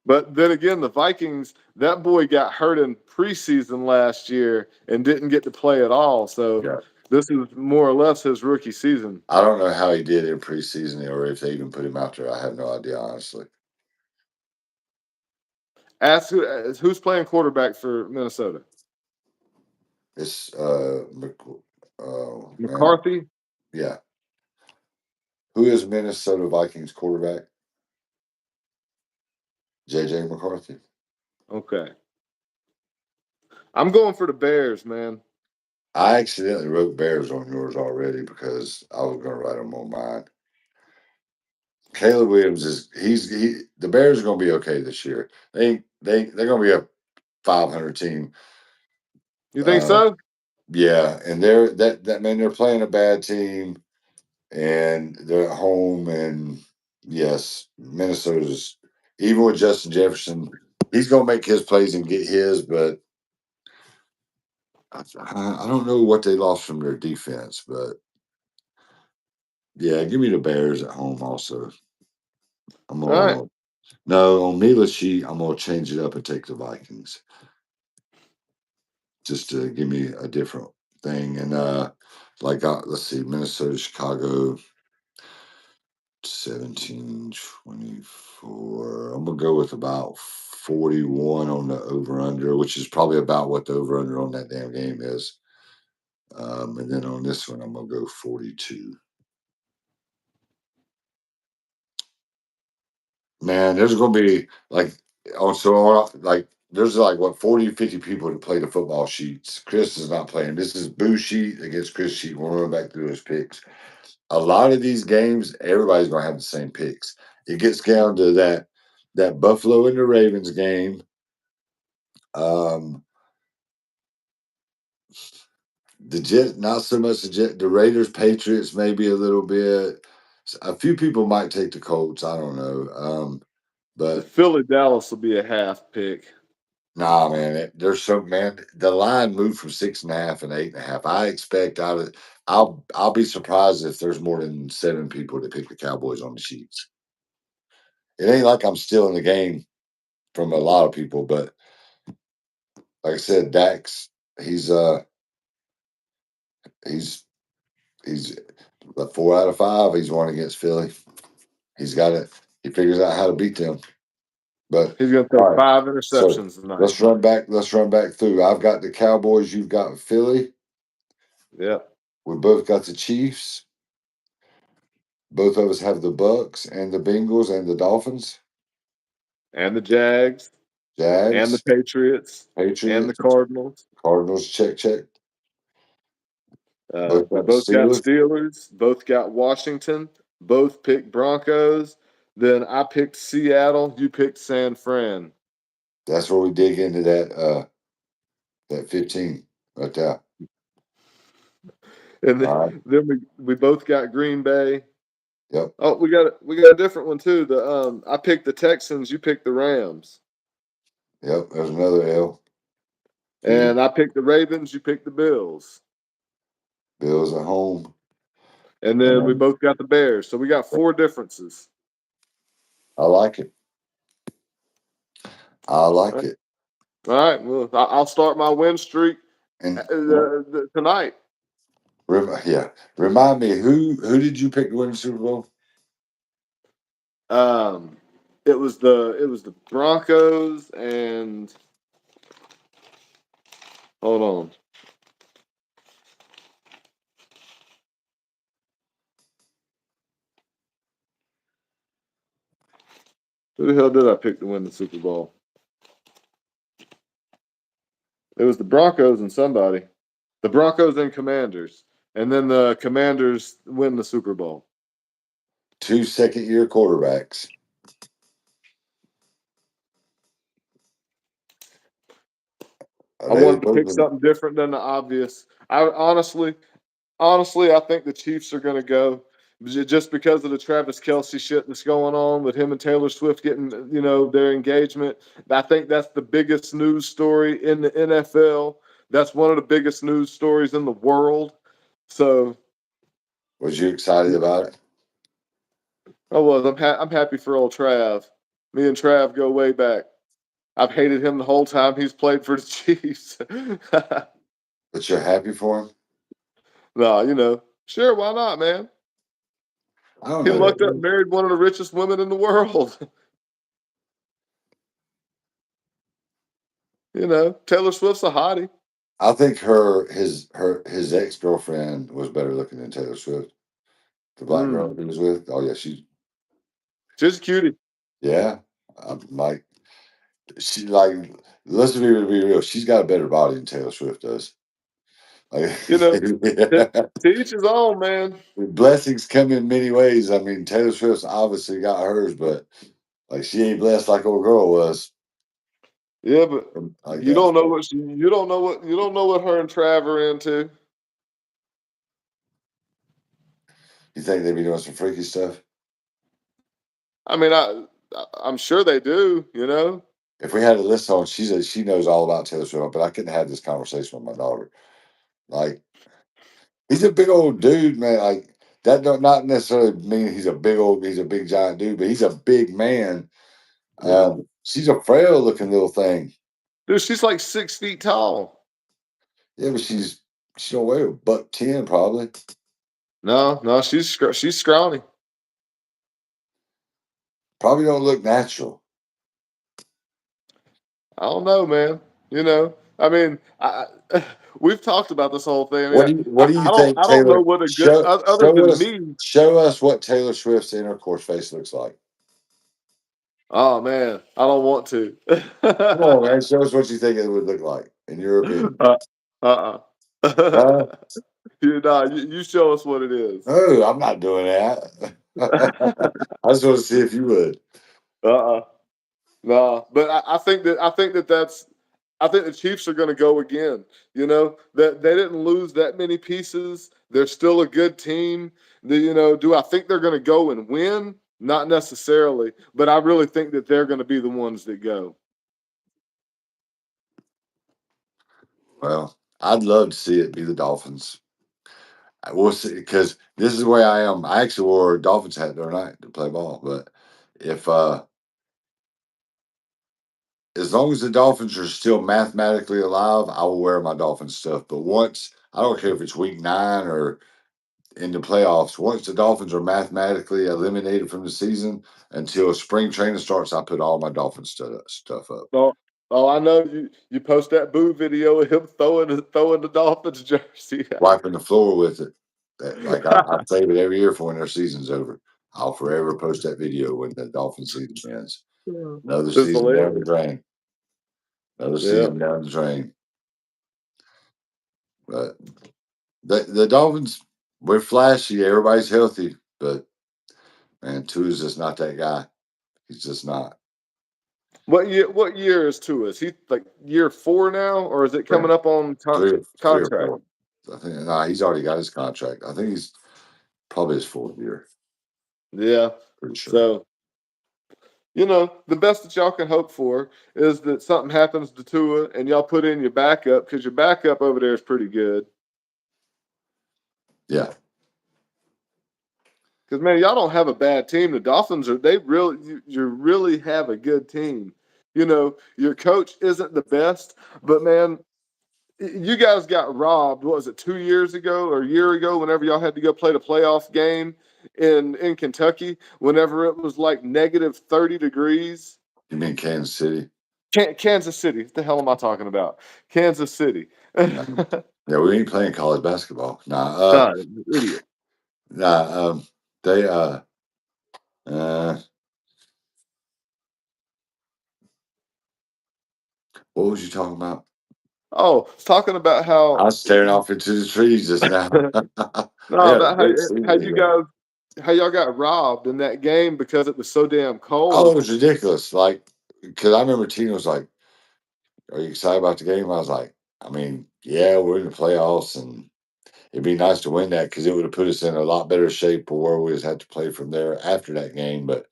But then again, the Vikings, that boy got hurt in preseason last year and didn't get to play at all. So Yeah. this is more or less his rookie season. I don't know how he did in preseason or if they even put him out there. I have no idea, honestly. Ask who's playing quarterback for Minnesota. It's oh man, McCarthy. yeah. Who is Minnesota Vikings quarterback? JJ McCarthy. Okay, I'm going for the Bears, man. I accidentally wrote Bears on yours already because I was going to write them on mine. Caleb Williams is the Bears are going to be okay this year. They're going to be a 500 team. You think Uh, so? yeah, and that man they're playing a bad team and they're at home and yes, Minnesota's even with Justin Jefferson, he's going to make his plays and get his, but I don't know what they lost from their defense, but yeah, give me the Bears at home also. I'm All right. gonna no on Mila's sheet. I'm gonna change it up and take the Vikings just to give me a different thing. And let's see, Minnesota, Chicago, 17-24. I'm gonna go with about 41 on the over under, which is probably about what the over under on that damn game is. And then on this one, I'm gonna go 42. Man, there's going to be there's like what 40, 50 people to play the football sheets. Chris is not playing. This is Boo sheet against Chris sheet. We're running back through his picks. A lot of these games, everybody's going to have the same picks. It gets down to that Buffalo and the Ravens game. Um, the Jet, not so much the Jet. The Raiders, Patriots, maybe a little bit. A few people might take the Colts. I don't know. The But Philly Dallas will be a half pick. Nah, man, there's so man. The line moved from 6.5 and 8.5. I expect out of I'll be surprised if there's more than 7 people that pick the Cowboys on the sheets. It ain't like I'm still in the game from a lot of people, but like I said, Dax, he's uh he's he's 4 out of 5. He's won against Philly. He's got it. He figures out how to beat them. But He's going to all throw right, five so interceptions tonight. let's run back. Let's run back through. I've got the Cowboys. You've got Philly. Yeah. We both got the Chiefs. Both of us have the Bucks and the Bengals and the Dolphins. And the Jags, and the Jags, Patriots, and the Patriots, Cardinals. Cardinals. Check, check. Both We got the both got Steelers. Steelers, both got Washington, both picked Broncos. Then I picked Seattle, you picked San Fran. That's where we dig into that 15 right there. And All right. then we both got Green Bay. Yep. Oh, we got a different one too. I picked the Texans, you picked the Rams. Yep. There's another L. Beauty. And I picked the Ravens, you picked the Bills. Bills at home. And then we And both got the Bears. So we got four differences. I like it. I All like right. it. All right. Well, I'll start my win streak And tonight. yeah, remind me who did you pick to win the Super Bowl? Um, it was the Broncos and hold on. Who the hell did I pick to win the Super Bowl? It was the Broncos and somebody. The Broncos and Commanders. And then the Commanders win the Super Bowl. 2 second-year quarterbacks. Are I they wanted to both pick in? something different than the obvious. I honestly, I think the Chiefs are going to go just because of the Travis Kelsey shit that's going on with him and Taylor Swift getting, their engagement. I think that's the biggest news story in the NFL. That's one of the biggest news stories in the world. So Was you excited about it? I'm happy for old Trav. Me and Trav go way back. I've hated him the whole time he's played for the Chiefs. But you're happy for him? No, sure, why not, man? I don't He know lucked up that. and married one of the richest women in the world. Taylor Swift's a hottie. I think his ex-girlfriend was better looking than Taylor Swift. The black girl Mm. he was with. Oh yeah, She's a cutie. yeah. I'm like she like let's be real. She's got a better body than Taylor Swift does. Like, You know, to each his own, man. blessings come in many ways. I mean, Taylor Swift's obviously got hers, but like she ain't blessed like old girl was. Yeah, but Like you that. don't know what you don't know what her and Trav are into. You think they be doing some freaky stuff? I mean, I'm sure they do. If we had a list on, she knows all about Taylor Swift, but I couldn't have this conversation with my daughter. Like he's a big old dude, man. Like that don't not necessarily mean he's a big giant dude, but he's a big man. Yeah, She's a frail looking little thing. dude, she's like 6 feet tall. Yeah, but she don't weigh a buck 10 probably. No, no, she's scrawny. Probably don't look natural. I don't know, man. I mean, we've talked about this whole thing. I What mean, do you what I, do you I don't think I don't know Taylor what a good other than me. show us what Taylor Swift's intercourse face looks like? Oh man, I don't want to. Come on, man. Show us what you think it would look like, in your opinion. uh, uh-uh. Huh? You show us what it is. Oh, I'm not doing that. I just want to see if you would. Uh-uh. No, but I think the Chiefs are going to go again. That they didn't lose that many pieces. They're still a good team. Do I think they're going to go and win? Not necessarily, but I really think that they're going to be the ones that go. Well, I'd love to see it be the Dolphins. I will see because this is the way I am. I actually wore a Dolphins hat the other night to play ball, but if as long as the Dolphins are still mathematically alive, I will wear my Dolphins stuff. But once I don't care if it's week 9 or in the playoffs, once the Dolphins are mathematically eliminated from the season until spring training starts, I put all my Dolphins stuff up. Oh, oh, I know you post that boo video of him throwing the Dolphins jersey. Wiping the floor with it. Like I save it every year for when their season's over. I'll forever post that video when the Dolphin season ends. Another It's season down the hilarious. drain. Another Yeah. season down the drain. But the Dolphins, we're flashy. Everybody's healthy, but man, Tua's just not that guy. He's just not. What year is Tua? Is he like year 4 now, or is it coming Man, up on three or contract? four. I think nah, he's already got his contract. I think he's probably his 4th year. Yeah. Pretty sure. So, the best that y'all can hope for is that something happens to Tua and y'all put in your backup because your backup over there is pretty good. Yeah. Because man, y'all don't have a bad team. The Dolphins you really have a good team. Your coach isn't the best, but man, you guys got robbed. What was it, 2 years ago or a year ago? Whenever y'all had to go play the playoff game in Kentucky, whenever it was like -30 degrees. You mean Kansas City? Kansas City. What the hell am I talking about? Kansas City. No. Yeah, we ain't playing college basketball. God, idiot. Nah, they uh what was you talking about? Oh, talking about I how was staring off into the trees just now. They no, had a about how great how season you together. guys how y'all got robbed in that game because it was so damn Oh, it cold. was ridiculous. Like, because I remember Tina was like, "Are you excited about the game?" I was like, "I mean, yeah, we're in the playoffs, and it'd be nice to win that because it would have put us in a lot better shape for where we just had to play from there after that game." But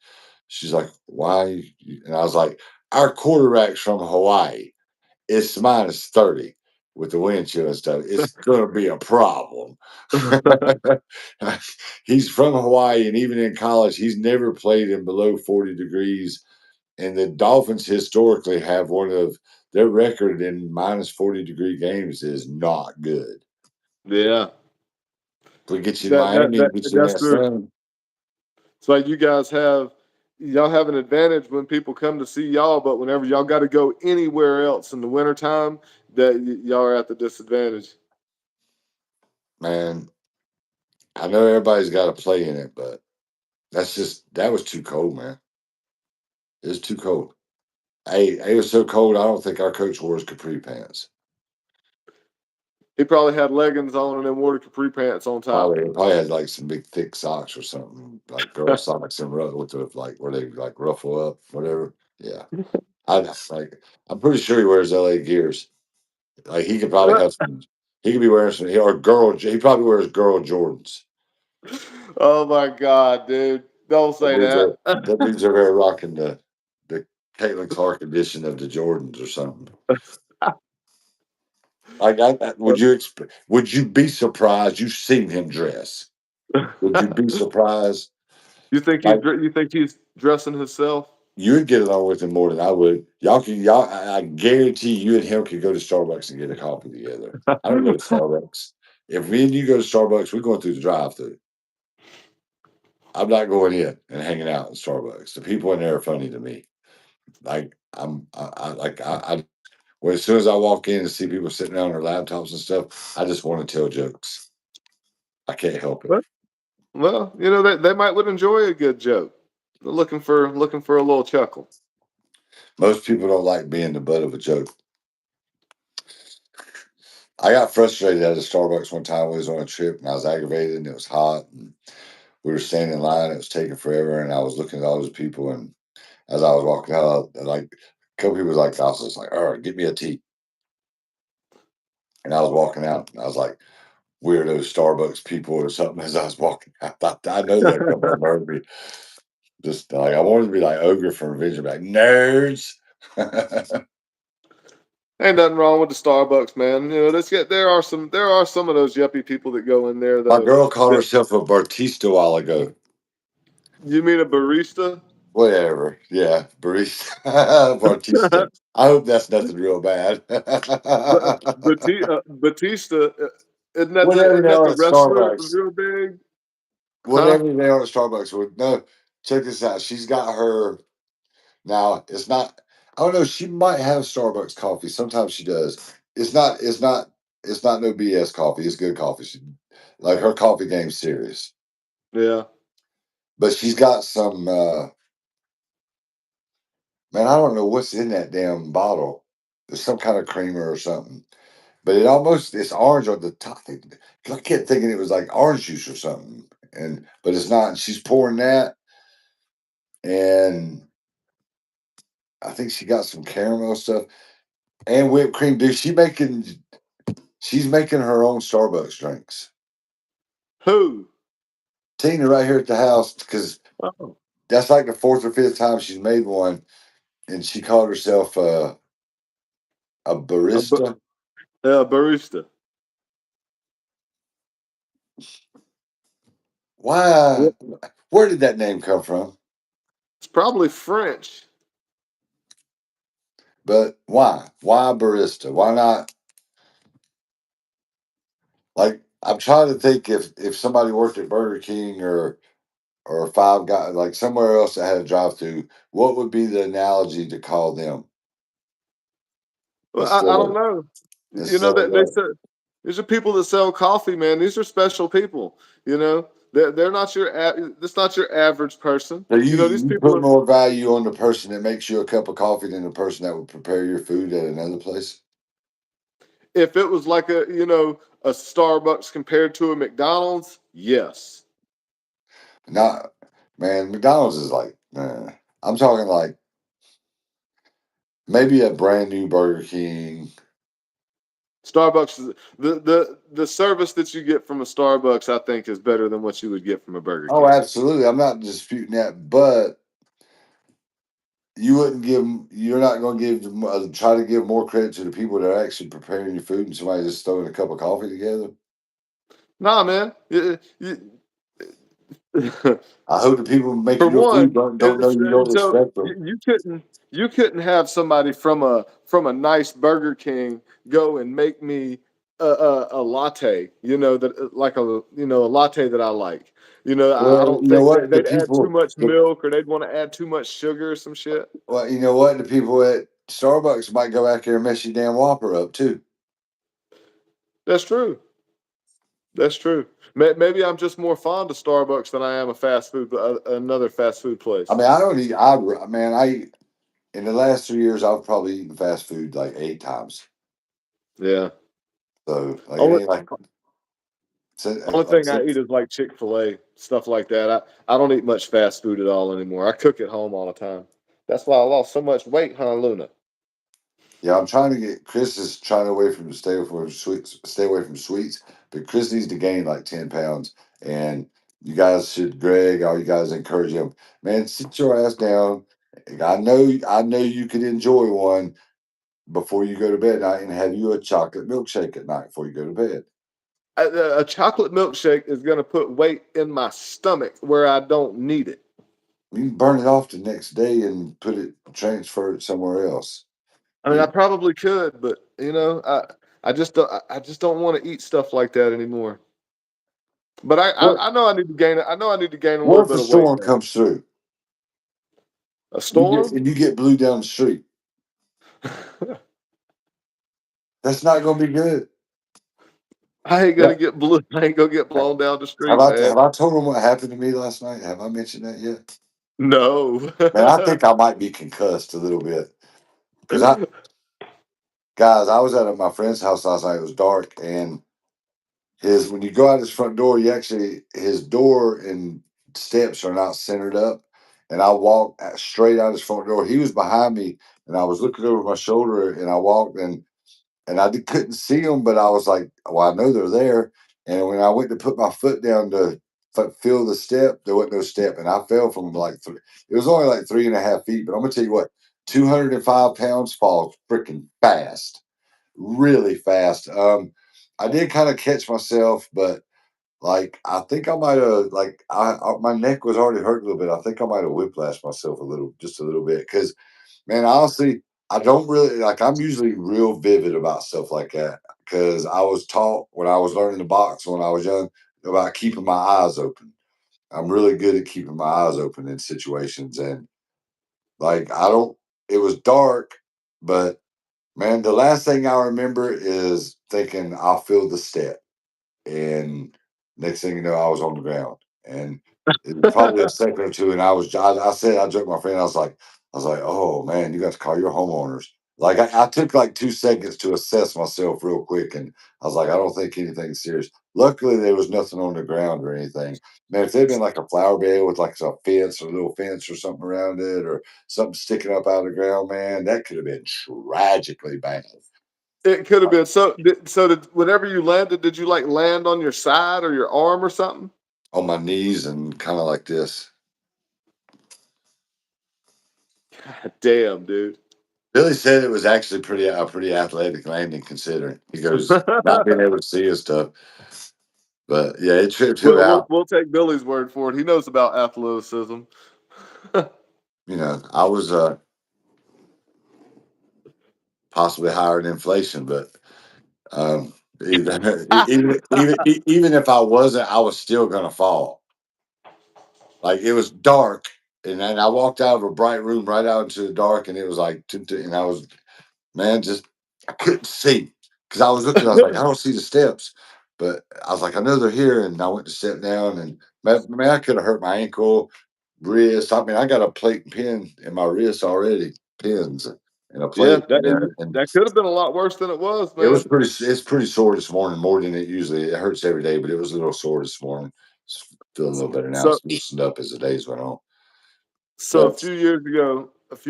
she's like, "Why?" And I was like, "Our quarterback's from Hawaii. It's -30 with the wind chill and stuff. It's gonna be a problem." He's from Hawaii, and even in college, he's never played in below 40 degrees. And the Dolphins historically have one of their record in -40-degree games is not good. Yeah, If we get you in that that Miami that and get you in that's that true. sun, It's like y'all have an advantage when people come to see y'all, but whenever y'all got to go anywhere else in the wintertime, that y'all are at the disadvantage. man, I know everybody's got to play in it, but that was too cold, man. It was too cold. Hey, it was so cold. I don't think our coach wore his capri pants. He probably had leggings on and then wore the capri pants on top. Probably had like some big thick socks or something, like girl socks and with the like where they like ruffle up, whatever. Yeah, I like. I'm pretty sure he wears LA Gears. Like he could probably have some. He could be wearing some or girl. He probably wears girl Jordans. Oh my god, dude! Don't That say means that. they're very rocking the Caitlin Clark edition of the Jordans or something. Like would you be surprised? You've seen him dress. Would you be surprised? Like You think he's dressing himself? you'd get along with him more than I would. I guarantee you and him could go to Starbucks and get a coffee together. I don't go to Starbucks. If me and you go to Starbucks, we're going through the drive-through. I'm not going in and hanging out in Starbucks. The people in there are funny to me. Like well, as soon as I walk in and see people sitting down on their laptops and stuff, I just want to tell jokes. I can't help it. Well, they might would enjoy a good joke. They're looking for a little chuckle. Most people don't like being the butt of a joke. I got frustrated at a Starbucks one time. We was on a trip and I was aggravated and it was hot and we were standing in line. It was taking forever and I was looking at all those people and as I was walking out, like a couple people was like, I was just like, all right, get me a tea. And I was walking out and I was like, weirdo Starbucks people or something as I was walking out. I know they'll come up and hurt me. Just like I wanted to be like Ogre from Revenge of like nerds. Ain't nothing wrong with the Starbucks, man. You know, there are some of those yuppie people that go in there My though. girl called That herself a Bartista a while ago. you mean a barista? Whatever. Yeah, barista. Bartista. I hope that's nothing real bad. But Batista, Whatever isn't they that are the at wrestler that was Starbucks. real big? Huh? Whatever they are at Starbucks. No, check this out. She's got her now. It's not. I don't know. She might have Starbucks coffee. Sometimes she does. It's not. It's not. It's not no BS coffee. It's good coffee. Like her coffee game's serious. Yeah. But she's got some. Man, I don't know what's in that damn bottle. There's some kind of creamer or something. But it's orange on the top. I kept thinking it was like orange juice or something, but it's not. And she's pouring that, and I think she got some caramel stuff and whipped cream. Dude, she's making her own Starbucks drinks. Who? Tina right here at the house because Oh, that's like the fourth or fifth time she's made one, and she called herself a a, ba- barista. a barista. Why? Well, Where did that name come from? it's probably French. But why? Why barista? Why not? Like I'm trying to think if somebody worked at Burger King or Five Guys, like somewhere else that had a drive-through, what would be the analogy to call them Well, instead I don't of know. You know instead of that they said these are people that sell coffee, man. These are special people. You know, they're not that's not your average person. so You know, these you people put are. more value on the person that makes you a cup of coffee than the person that would prepare your food at another place? If it was like a Starbucks compared to a McDonald's, yes. Not man, McDonald's is like I'm talking like maybe a brand new Burger King. Starbucks is the service that you get from a Starbucks, I think, is better than what you would get from a Burger Oh, King. absolutely. I'm not disputing that, but you wouldn't give you're not going to try to give more credit to the people that are actually preparing your food and somebody just throwing a cup of coffee together. Nah, man. I hope the people For making your food one, don't know you don't so respect them. you couldn't have somebody from a nice Burger King go and make me a latte, that like a latte that I like. I Well, don't you know think what? they'd add too much milk or they'd want to add too much sugar or some shit. Well, you know what? The people at Starbucks might go out there and mess your damn Whopper up too. That's true. That's true. Maybe I'm just more fond of Starbucks than I am a another fast food I place. mean, I don't eat. I in the last 3 years, I've probably eaten fast food like 8 times. Yeah. So like it Only ain't like Only like thing I eat is like Chick-fil-A, stuff like that. I don't eat much fast food at all anymore. I cook at home all the time. That's why I lost so much weight, huh, Luna? yeah, I'm trying to get Chris is trying to stay away from sweets, but Chris needs to gain like 10 pounds. And you guys should, Greg, all you guys encourage him. Man, sit your ass down. I know you could enjoy one before you go to bed at night and have you a chocolate milkshake at night before you go to bed. A chocolate milkshake is going to put weight in my stomach where I don't need it. You can burn it off the next day and transfer it somewhere else. I mean, I You probably could, but I just don't want to eat stuff like that anymore. But what I know I need to gain it. I know I need to gain a what little if a bit of weight storm though. comes through? A storm? You get blew down the street. That's not gonna be good. I ain't gonna Yeah. get blue. I ain't gonna get blown down the Have street, I man. have I told them what happened to me last night? Have I mentioned that yet? No. Man, I think I might be concussed a little bit because I was at my friend's house last night. It was dark, and his when you go out his front door, his door and steps are not centered up. And I walked straight out his front door. He was behind me, and I was looking over my shoulder, and I walked and couldn't see them, but I was like, well, I know they're there. And when I went to put my foot down to feel the step, there wasn't no step, and I fell from like three. It was only like 3.5 feet, but I'm gonna tell you what, 205 pounds falls freaking fast. really fast. I did kind of catch myself, but like I think I might have like my neck was already hurt a little bit. I think I might have whiplashed myself a little, just a little bit, because man, honestly, I don't really like. I'm usually real vivid about stuff like that because I was taught when I was learning to box when I was young about keeping my eyes open. I'm really good at keeping my eyes open in situations, and like I don't. It was dark, but man, the last thing I remember is thinking I'll feel the step, and next thing you know, I was on the ground, and it was probably a second or two, and I said, I joked with my friend, I was like, oh man, you got to call your homeowners. Like I took like 2 seconds to assess myself real quick, and I was like, I don't think anything's serious. Luckily, there was nothing on the ground or anything. Man, if there'd been like a flower bed with like a fence or a little fence or something around it, or something sticking up out of the ground, man, that could have been tragically bad. It could have been. So whenever you landed, did you like land on your side or your arm or something? On my knees and kind of like this. God damn, dude. Billy said it was actually pretty athletic landing considering. He goes, not being able to see his stuff. But yeah, it tripped him out. We'll take Billy's word for it. He knows about athleticism. I was possibly higher than inflation, but um even if I wasn't, I was still gonna fall. Like it was dark, and then I walked out of a bright room right out into the dark, and it was like, and I was, man, just I couldn't see because I was looking. I was like, I don't see the steps, but I was like, I know they're here, and I went to sit down, and man, I could have hurt my ankle, wrist. I mean, I got a plate and pin in my wrist already, pins and a Yeah, plate in there, and that could have been a lot worse than it was, it was man. pretty. It's pretty sore this morning, more than it usually. It hurts every day, but it was a little sore this morning. Feeling a little better now. So It's loosened up as the days went on. so But a few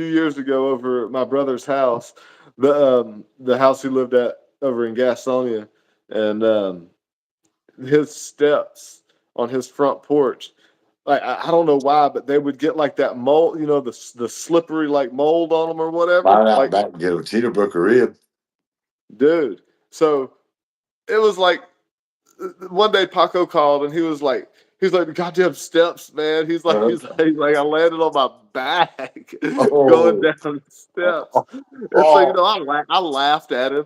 years ago, over at my brother's house, the house he lived at over in Gastonia, and his steps on his front porch. Like I don't know why, but they would get like that mold, the slippery like mold on them or whatever. line out Like, back and get a Tita Brook a rib. dude. So it was like one day Paco called and he's like the goddamn steps, man. Uh, I landed on my back going oh, down the steps. oh, And so, oh, I laughed at him,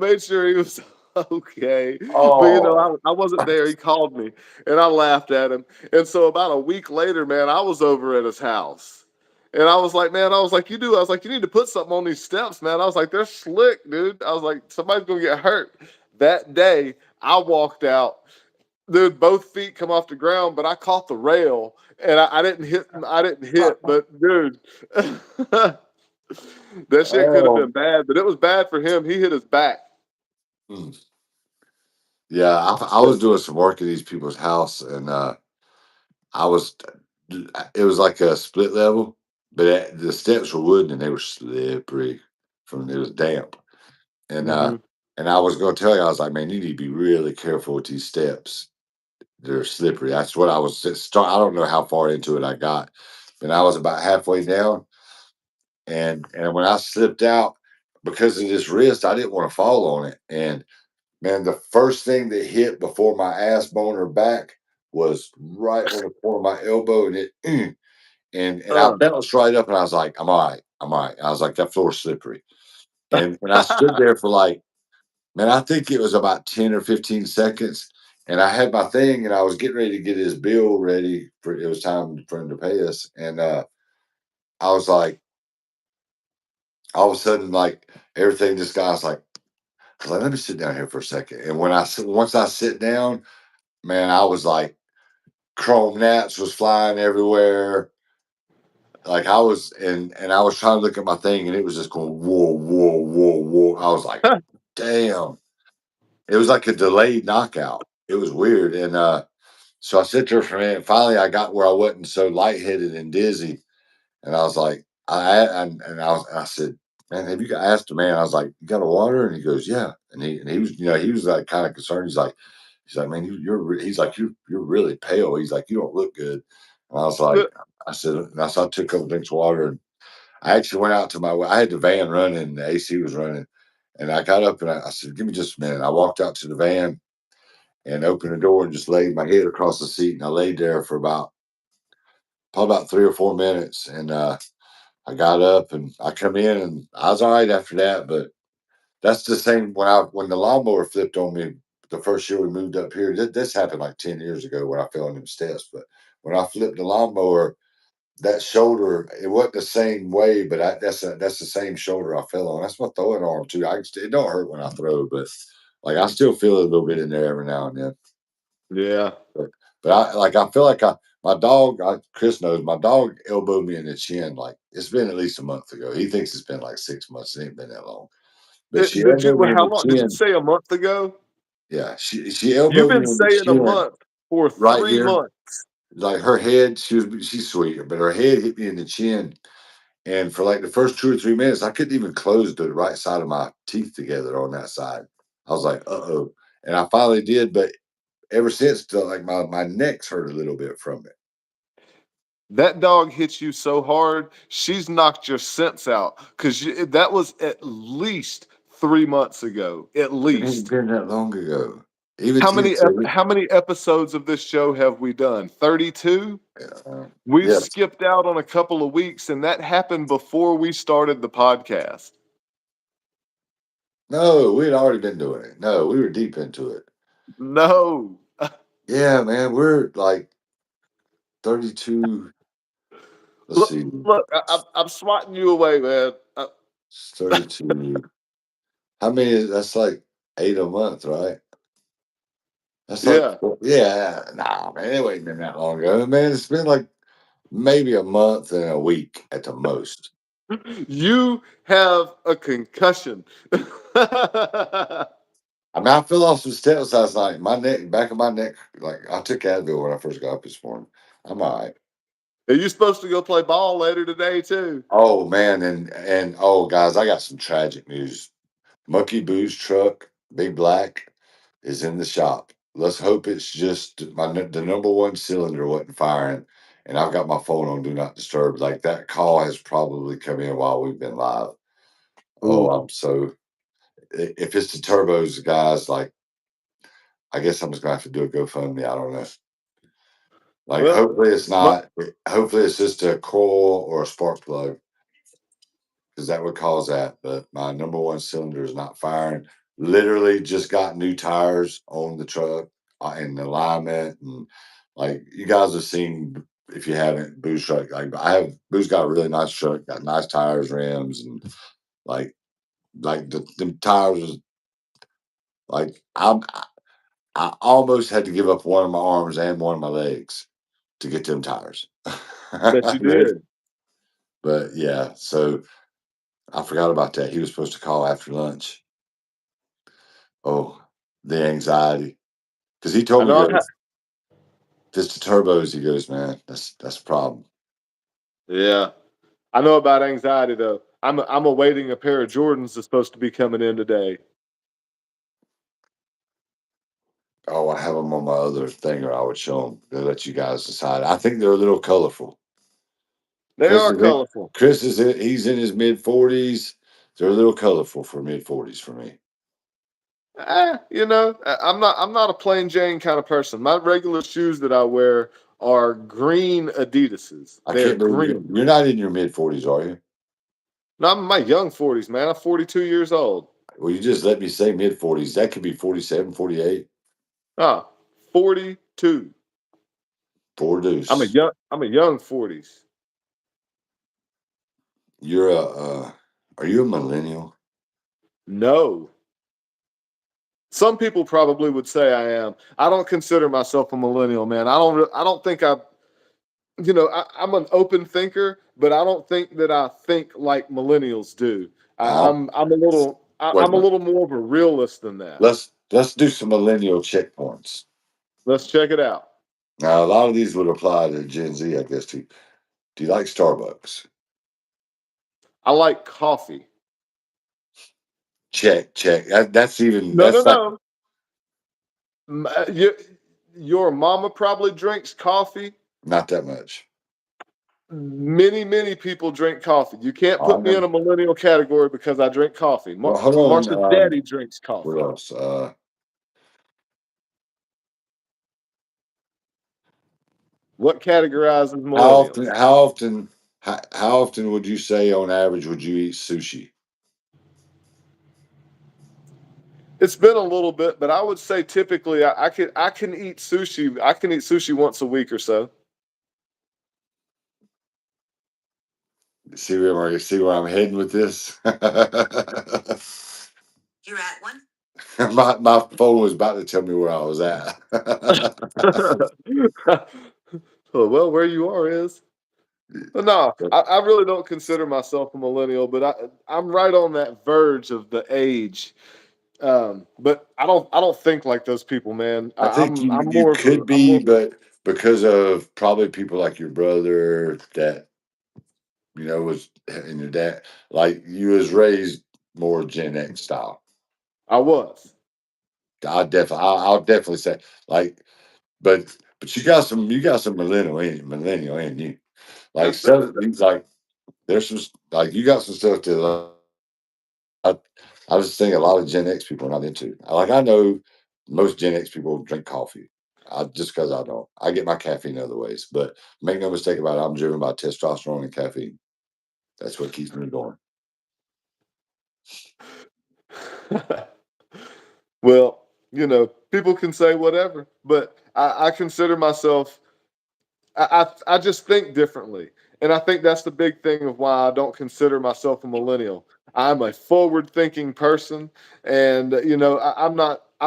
made sure he was okay. But oh. I wasn't there. He called me and I laughed at him. And so about a week later, man, I was over at his house. And I was like, man, I was like, you need to put something on these steps, man. I was like, they're slick, dude. I was like, somebody's gonna get hurt. That day, I walked out, dude, both feet come off the ground, but I caught the rail and I didn't hit, but dude, that shit could have been Oh. bad, but it was bad for him. He hit his back. Mm. Yeah, I was doing some work at these people's house, and I was. It was like a split level, but the steps were wooden and they were slippery from it was damp. And Hmm. and I was going to tell you, I was like, man, you need to be really careful with these steps. They're slippery. That's what I was start. I don't know how far into it I got, but I was about halfway down, and when I slipped out because of this wrist, I didn't want to fall on it. And man, the first thing that hit before my ass bone or back was right on the corner of my elbow, and and I Uh, bounced right up, and I was like, I'm all right, I'm all right. I was like, that floor's slippery, and I stood there for like, man, I think it was about 10 or 15 seconds. And I had my thing, and I was getting ready to get his bill ready for it was time for him to pay us. And I was like, all of a sudden, like everything just got, I was like, let me sit down here for a second. And once I sit down, man, I was like, chrome gnats was flying everywhere. Like I was, and I was trying to look at my thing, and it was just going whoa, whoa, whoa, whoa. I was like, damn. It was like a delayed knockout. It was weird. And so I sit there for a minute. Finally, I got where I wasn't so lightheaded and dizzy. And I was like, I said, man, have you asked the man? I was like, you got a water? And he goes, yeah. And he was, he was like kind of concerned. He's like, man, he's like, you're really pale. He's like, you don't look good. And I was like, I took a couple drinks of water, and I actually went out to I had the van running, the AC was running. And I got up and I said, "Give me just a minute." I walked out to the van and opened the door and just laid my head across the seat. And I laid there for probably about 3 or 4 minutes. And I got up and I come in and I was all right after that. But that's the same when the lawnmower flipped on me the first year we moved up here. This happened like 10 years ago when I fell on them steps. But when I flipped the lawnmower, that shoulder, it wasn't the same way, but that's the same shoulder I fell on. That's my throwing arm too. It don't hurt when I throw, but like I still feel it a little bit in there every now and then. Yeah. But I feel like my dog, Chris knows my dog elbowed me in the chin. Like it's been at least a month ago. He thinks it's been like 6 months. It ain't been that long. But she Did you? elbowed me in How the long did you chin. say? A month ago? Yeah, she You've elbowed me been in the saying a chin month for right three here. months. Like her head, she's sweet, but her head hit me in the chin. And for like the first 2 or 3 minutes, I couldn't even close the right side of my teeth together on that side. I was like, "Uh-oh." And I finally did, but ever since, like my neck's hurt a little bit from it. That dog hits you so hard, she's knocked your sense out because that was at least 3 months ago. At It ain't least. been that long ago. Even so, How many episodes of this show have we done? 32? We've yes. skipped out on a couple of weeks, and that happened before we started the podcast. No, we had already been doing it. No, we were deep into it. No. Yeah, man, we're like 32. Let's Look, see, look, I'm swatting you away, man. 32. How many that's like 8 a month, right? That's like, Yeah. yeah, nah, man, it ain't been that long ago, man. It's been like maybe a month and a week at the most. You have a concussion. I mean, I fell off some steps last night. My neck, back of my neck, like I took Advil when I first got up this morning. I'm all right. Are you supposed to go play ball later today too? Oh man, and oh guys, I got some tragic news. Monkey Boo's truck, Big Black, is in the shop. Let's hope it's just the number one cylinder wasn't firing, and I've got my phone on Do Not Disturb. Like that call has probably come in while we've been live. Oh, Ooh. I'm so. If it's the turbos, guys, like I guess I'm just gonna have to do a GoFundMe. I don't know. Like Well, hopefully it's my, not. Hopefully it's just a coil or a spark plug because that would cause that. But my number one cylinder is not firing. Literally just got new tires on the truck and alignment and like you guys have seen if you haven't Boo's truck. Like Boo's got a really nice truck, got nice tires, rims, and like the tires is like I almost had to give up one of my arms and one of my legs to get them tires. bet you did. But yeah, so I forgot about that. He was supposed to call after lunch. Oh, the anxiety. Because he I told me, he know. goes, just the turbos, he goes, man, that's a problem. Yeah, I know about anxiety though. I'm awaiting a pair of Jordans that's supposed to be coming in today. Oh, I have them on my other thing, or I would show them. They let you guys decide. I think they're a little colorful. They Chris are is in, colorful. he's in his mid 40s. They're a little colorful for mid 40s for me. I'm not a plain Jane kind of person. My regular shoes that I wear are green Adidas's. I They're can't believe green. you're not in your mid 40s, are you? No, I'm in my young 40s, man. I'm 42 years old. Well, you just let me say mid 40s. That could be 47, 48. Ah, 42. Four deuce. I'm a young 40s. You're are you a millennial? No. Some people probably would say I am. I don't consider myself a millennial, man. I don't think I'm an open thinker, but I don't think that I think like millennials do. Uh, wait a I'm a minute. little more of a realist than that. Let's do some millennial checkpoints. Let's check it out. Now, a lot of these would apply to Gen Z, I guess. Too. Do you like Starbucks? I like coffee. Check, check. No, no, That's like no. Your mama probably drinks coffee. not that much. Many people drink coffee. You can't I put me in know. a millennial category because I drink coffee. Well, hold on. Marsha's daddy drinks What coffee. else? What categorizes How often? millennials? How often would you say on average would you eat sushi? It's been a little bit, but I would say typically I can eat sushi. I can eat sushi once a week or so. See where I'm heading with this? You're at one. My phone was about to tell me where I was at. Oh, well, where you are is. But no, I really don't consider myself a millennial, but I'm right on that verge of the age. But I don't think like those people, man. I think I'm you more of a could I'm be, more of a but because of probably people like your brother that was and your dad, like you was raised more Gen X style. I was. I'll definitely say like, but you got some millennial in you. Like That's it. stuff these like there's some like you got some stuff that I I just think a lot of Gen X people are not into. Like I know most Gen X people drink coffee. Just because I don't. I get my caffeine other ways. But make no mistake about it, I'm driven by testosterone and caffeine. That's what keeps me going. Well, people can say whatever, but I consider myself. I just think differently, and I think that's the big thing of why I don't consider myself a millennial. I'm a forward-thinking person, and I'm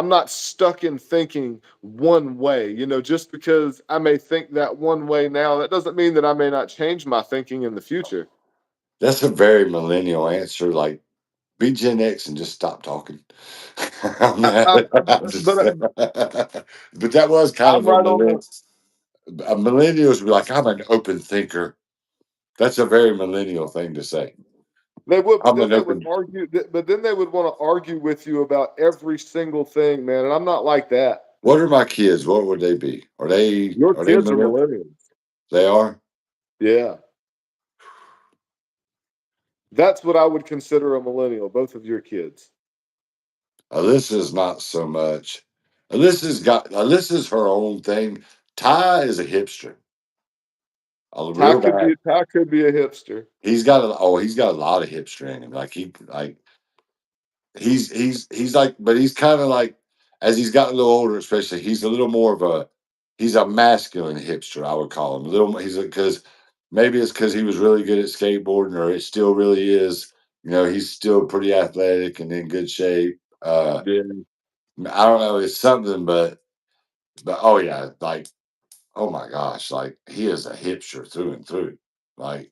not stuck in thinking one way. Just because I may think that one way now, that doesn't mean that I may not change my thinking in the future. That's a very millennial answer. Like be Gen X and just stop talking. I'm I, not- I, I, I'm but just- but that was kind I'm of a right on the. millennial. Millennials be like, I'm an open thinker. That's a very millennial thing to say. They would, but I'm then an they would open. argue. But then they would want to argue with you about every single thing, man. And I'm not like that. What are my kids? What would they be? Are they Your are they kids are millennial? millennials. They are. Yeah, that's what I would consider a millennial. Both of your kids. Alyssa's not so much. Alyssa's her own thing. Ty is a hipster. A real bad. Ty could be a hipster. He's got a lot of hipster in him. He's like, but he's kind of like as he's gotten a little older, especially he's a little more of he's a masculine hipster. I would call him a little. Because maybe it's because he was really good at skateboarding, or it still really is. He's still pretty athletic and in good shape. Yeah, I don't know, it's something, but oh yeah, like oh my gosh, like he is a hipster through and through. Like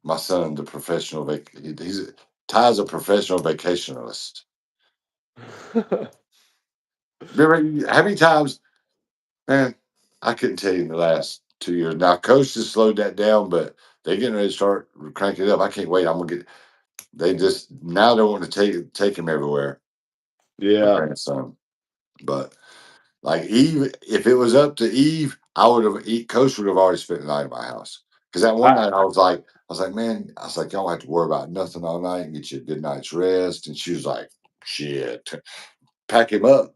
my son, the professional Ty's a professional vacationalist. Remember how many times, man? I couldn't tell you in the last 2 years. Now, Coach has slowed that down, but they're getting ready to start cranking it up. I can't wait. I'm gonna get. They just now they want to take him everywhere. My yeah. grandson, but like Eve, if it was up to Eve, I would have. Coach would have already spent the night at my house. Because that one I, night I was like, man, I was like, y'all don't have to worry about nothing all night and get you a good night's rest. And she was like, shit, pack him up.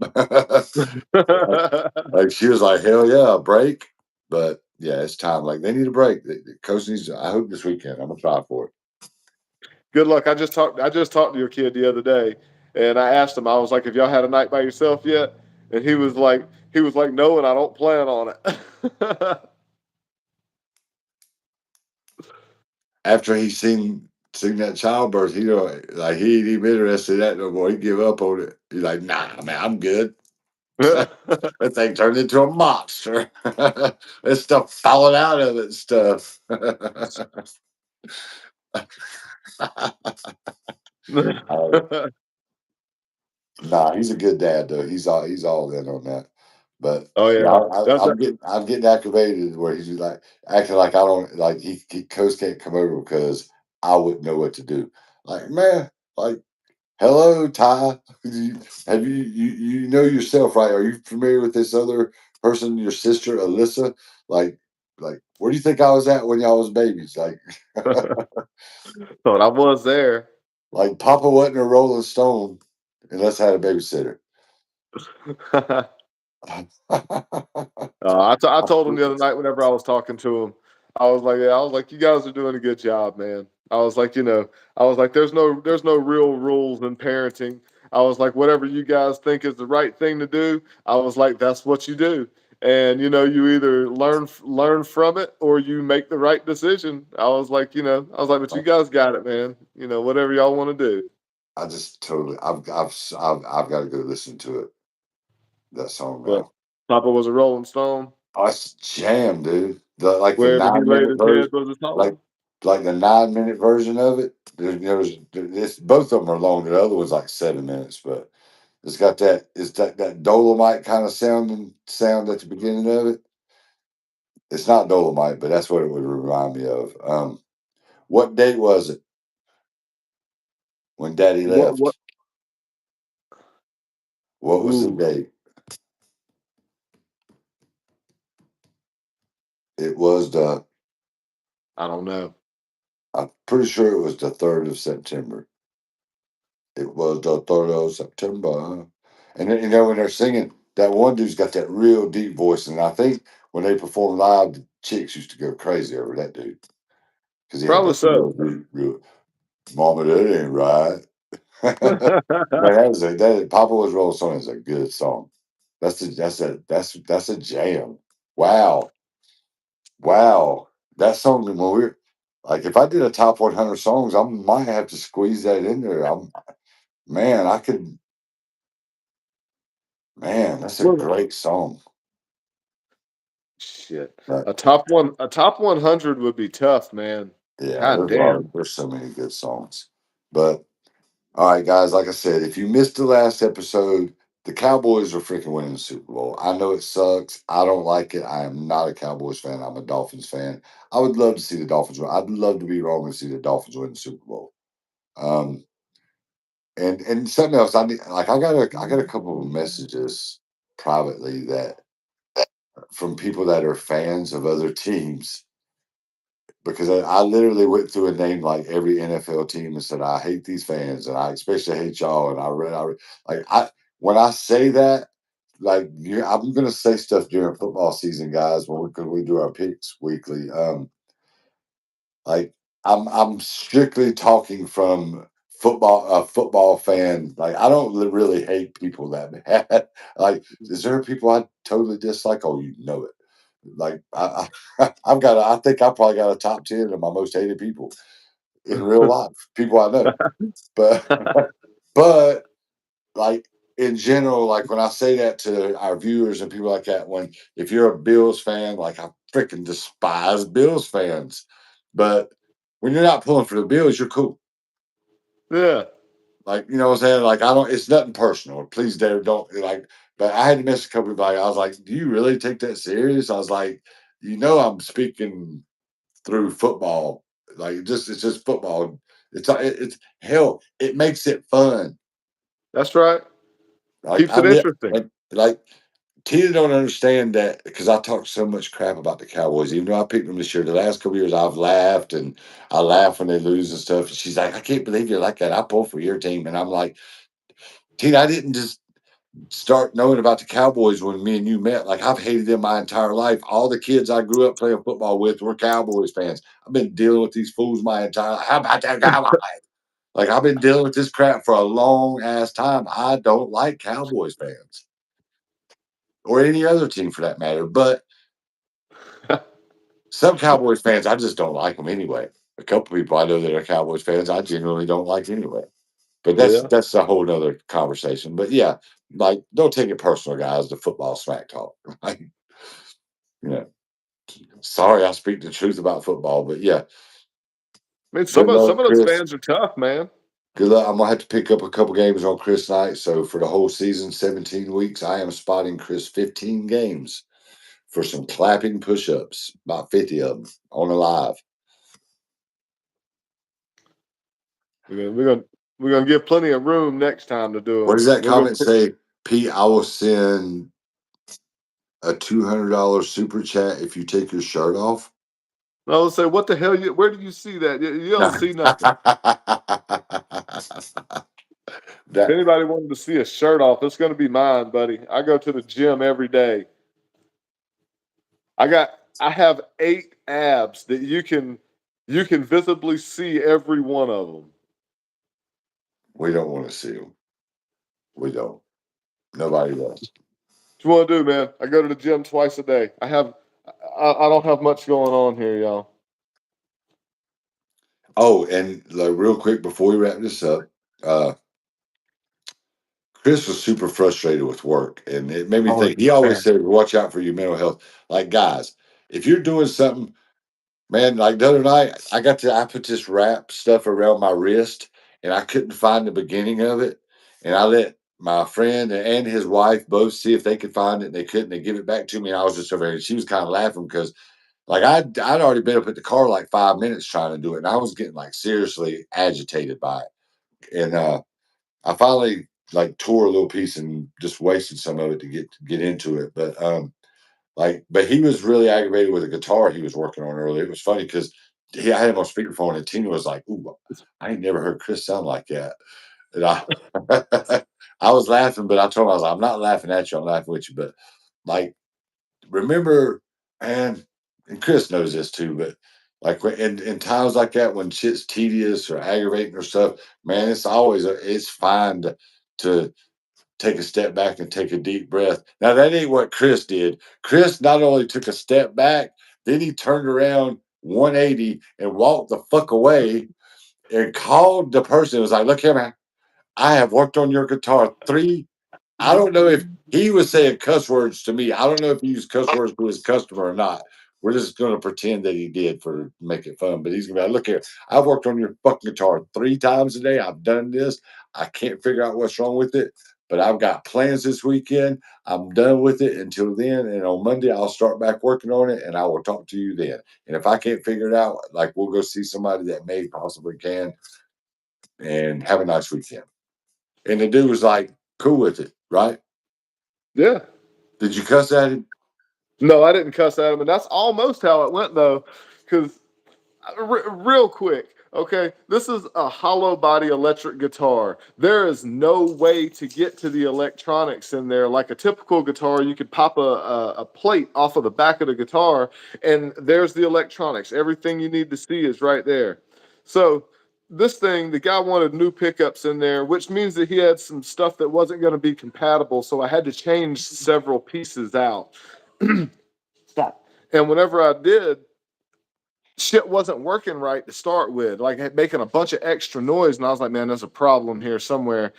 like, like she was like, hell yeah, a break. But yeah, it's time. Like they need a break. Coach needs. I hope this weekend. I'm gonna try for it. Good luck. I just talked to your kid the other day, and I asked him. I was like, "Have y'all had a night by yourself yet?" And he was like, "No," and I don't plan on it. After he seen that childbirth, like he ain't even interested in that no more. He give up on it. He's like, nah, man, I'm good. That thing turned into a monster. There's stuff falling out of it, and stuff. Uh, nah, he's a good dad though. He's all in on that. But Oh yeah, yeah. I'm getting activated where he's like acting like I don't like he coach can't come over because I wouldn't know what to do. Like man, like hello Ty, have you know yourself right? Are you familiar with this other person, your sister Alyssa? Like Like, where do you think I was at when y'all was babies? Like, Thought I was there. like Papa wasn't a Rolling Stone unless I had a babysitter. I told him the other night whenever I was talking to him, I was like, you guys are doing a good job, man. I was like, I was like, there's no real rules in parenting. I was like, whatever you guys think is the right thing to do, I was like, that's what you do. And you either learn from it or you make the right decision. I was like, but you guys got it, man. Whatever y'all want to do. I just totally. I've got to go listen to it. That song But now. Papa was a Rolling Stone. Oh, it's jam, dude. The Wherever he nine laid minute his head version, was his like home. the 9 minute version of it. There's this. Both of them are long. The other one's like 7 minutes, but it's got that. It's that Dolomite kind of sound at the beginning of it. It's not Dolomite, but that's what it would remind me of. What date was it when Daddy What? left? What was the Ooh, date? It was the. I don't know. I'm pretty sure it was the 3rd of September. It was the 3rd of September. And then, when they're singing, that one dude's got that real deep voice. And I think when they perform live, the chicks used to go crazy over that dude because he had Probably that real, so. real, Mama, that ain't right. Man, Papa Was Rolling Stone is a good song. That's a jam. Wow. Wow. That song, when we're like, if I did a top 100 songs, I might have to squeeze that in there. Man, I could. Man, that's a Well, great song. shit. But A top 100 would be tough, man. yeah, God damn. there's so many good songs. But all right, guys, like I said, if you missed the last episode, the Cowboys are freaking winning the Super Bowl. I know it sucks. I don't like it. I am not a Cowboys fan. I'm a Dolphins fan. I would love to see the Dolphins win. I'd love to be wrong and see the Dolphins win the Super Bowl. Um, and something else, I need, like I got a couple of messages privately that from people that are fans of other teams, because I literally went through and named like every NFL team and said I hate these fans and I especially hate y'all. And like I when I say that, like I'm gonna say stuff during football season, guys, when we do our picks weekly. Like I'm strictly talking from football a football fan. Like I don't really hate people that bad. Like, is there people I totally dislike? Oh, you know it. Like I've got I think I probably got a top 10 of my most hated people in real life, people I know. But but like in general, like when I say that to our viewers and people like that, when if you're a Bills fan, like I freaking despise Bills fans. But when you're not pulling for the Bills, you're cool. Yeah. Like, you know what I'm saying? Like I don't it's nothing personal. Please Dave, don't like but I had to miss a couple of like I was like, do you really take that serious? I was like, I'm speaking through football. Like it's just football. It's hell. It makes it fun. That's right. Like Keeps it interesting. like Tina don't understand that because I talk so much crap about the Cowboys. Even though I picked them this year, the last couple years I've laughed and I laugh when they lose and stuff. And she's like, I can't believe you're like that. I pull for your team, and I'm like, Tina, I didn't just start knowing about the Cowboys when me and you met. Like I've hated them my entire life. All the kids I grew up playing football with were Cowboys fans. I've been dealing with these fools my entire life. How about that guy? Like I've been dealing with this crap for a long ass time. I don't like Cowboys fans or any other team for that matter. But some Cowboys fans, I just don't like them anyway. A couple people I know that are Cowboys fans, I genuinely don't like anyway. But Yeah. that's a whole nother conversation. But yeah, like don't take it personal, guys. The football smack talk. Like, you know, sorry I speak the truth about football, but yeah, I mean, good luck, some of those Chris. fans are tough, man. Good luck. I'm gonna have to pick up a couple games on Chris night. So for the whole season, 17 weeks, I am spotting Chris 15 games for some clapping push-ups, about 50 of them on a live. We're gonna we're gonna we're gonna give plenty of room next time to do What them. does that We're gonna comment say? Pete, I will send a $200 super chat if you take your shirt off? I was say, what the hell? Where do you see that? You don't see nothing. If That anybody wanted to see a shirt off, it's going to be mine, buddy. I go to the gym every day. I have 8 abs that you can visibly see every one of them. we don't want to see them. We don't. Nobody does. What you want to do, man? I go to the gym twice a day. I don't have much going on here, y'all. Oh, and like real quick before we wrap this up, uh, Chris was super frustrated with work, and it made me Oh, think. He always said, "Watch out for your mental health." Like guys, if you're doing something, man, like the other night, I put this wrap stuff around my wrist, and I couldn't find the beginning of it, and I let my friend and his wife both see if they could find it, and they couldn't. They give it back to me, and I was just over there, and she was kind of laughing because like I'd already been up at the car like 5 minutes trying to do it, and I was getting like seriously agitated by it, and I finally like tore a little piece and just wasted some of it to get into it. But he was really aggravated with a guitar he was working on earlier. It was funny because I had him on speakerphone and Tina was like, "Ooh, I ain't never heard Chris sound like that." And I was laughing, but I told him I was like, "I'm not laughing at you. I'm laughing with you." But like, remember, man, and Chris knows this too. But like in times like that when shit's tedious or aggravating or stuff, man, it's fine to take a step back and take a deep breath. Now that ain't what Chris did. Chris not only took a step back, then he turned around 180 and walked the fuck away and called the person. It was like, look here, man. I have worked on your guitar three. I don't know if he was saying cuss words to me. I don't know if he used cuss words to his customer or not. We're just going to pretend that he did for make it fun. But he's going to be like, look here, I've worked on your fucking guitar 3 times a day. I've done this. I can't figure out what's wrong with it. But I've got plans this weekend. I'm done with it until then. And on Monday, I'll start back working on it and I will talk to you then. And if I can't figure it out, like we'll go see somebody that may possibly can and have a nice weekend. And the dude was like, cool with it, right? Yeah. Did you cuss at him? No, I didn't cuss at him, and that's almost how it went though, because real quick, okay, this is a hollow body electric guitar. There is no way to get to the electronics in there like a typical guitar. You could pop a plate off of the back of the guitar, and there's the electronics. Everything you need to see is right there. So this thing, the guy wanted new pickups in there, which means that he had some stuff that wasn't going to be compatible. So I had to change several pieces out. Stop. And whenever I did, shit wasn't working right to start with, like making a bunch of extra noise. And I was like, man, there's a problem here somewhere.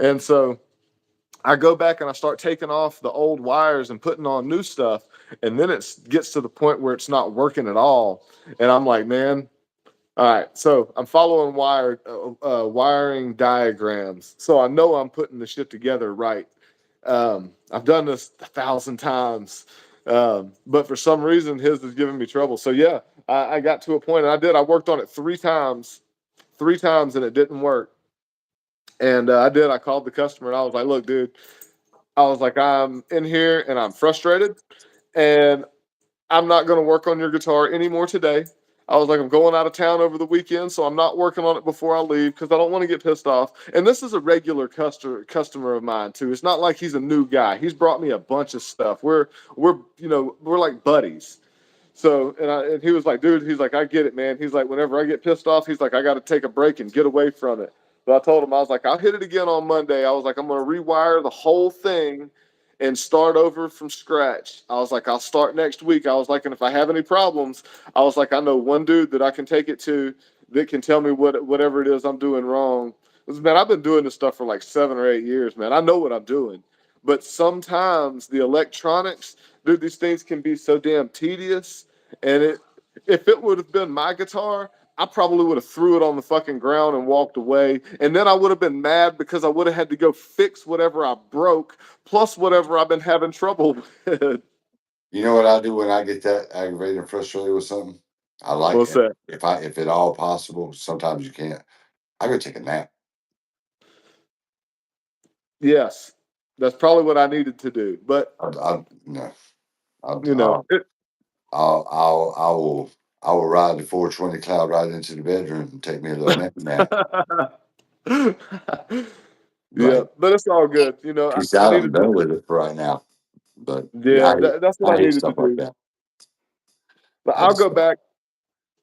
And so I go back and I start taking off the old wires and putting on new stuff. And then it gets to the point where it's not working at all. And I'm like, man, all right. So I'm following wiring diagrams. So I know I'm putting the shit together right. I've done this 1,000 times. But for some reason, his is giving me trouble. So yeah, I got to a point, and I worked on it 3 times, and it didn't work. And I called the customer, and I was like, "Look, dude, I was like, I'm in here, and I'm frustrated, and I'm not going to work on your guitar anymore today. I was like, I'm going out of town over the weekend, so I'm not working on it before I leave because I don't want to get pissed off." And this is a regular customer of mine too. It's not like he's a new guy. He's brought me a bunch of stuff. We're like buddies. So and he was like, dude, he's like, I get it, man. He's like, whenever I get pissed off, he's like, I got to take a break and get away from it. So I told him, I was like, I'll hit it again on Monday. I was like, I'm gonna rewire the whole thing and start over from scratch. I was like, I'll start next week. I was like, and if I have any problems, I was like, I know one dude that I can take it to that can tell me whatever it is I'm doing wrong. Man, I've been doing this stuff for like 7 or 8 years, man. I know what I'm doing. But sometimes the electronics, dude, these things can be so damn tedious. And if it would have been my guitar, I probably would have threw it on the fucking ground and walked away. And then I would have been mad because I would have had to go fix whatever I broke, plus whatever I've been having trouble with. You know what I do when I get that aggravated and frustrated with something? I like What's it. that? If at all possible, sometimes you can't. I go take a nap. Yes, that's probably what I needed to do. But No. I'll, You know, I'll, I will ride the 420 cloud right into the bedroom and take me a little nap. yeah, Like, but it's all good. You know, peace I out. I'm needed to. done with it for right now. But yeah, Yeah, that's what I I hate needed to stuff like do. that. But I just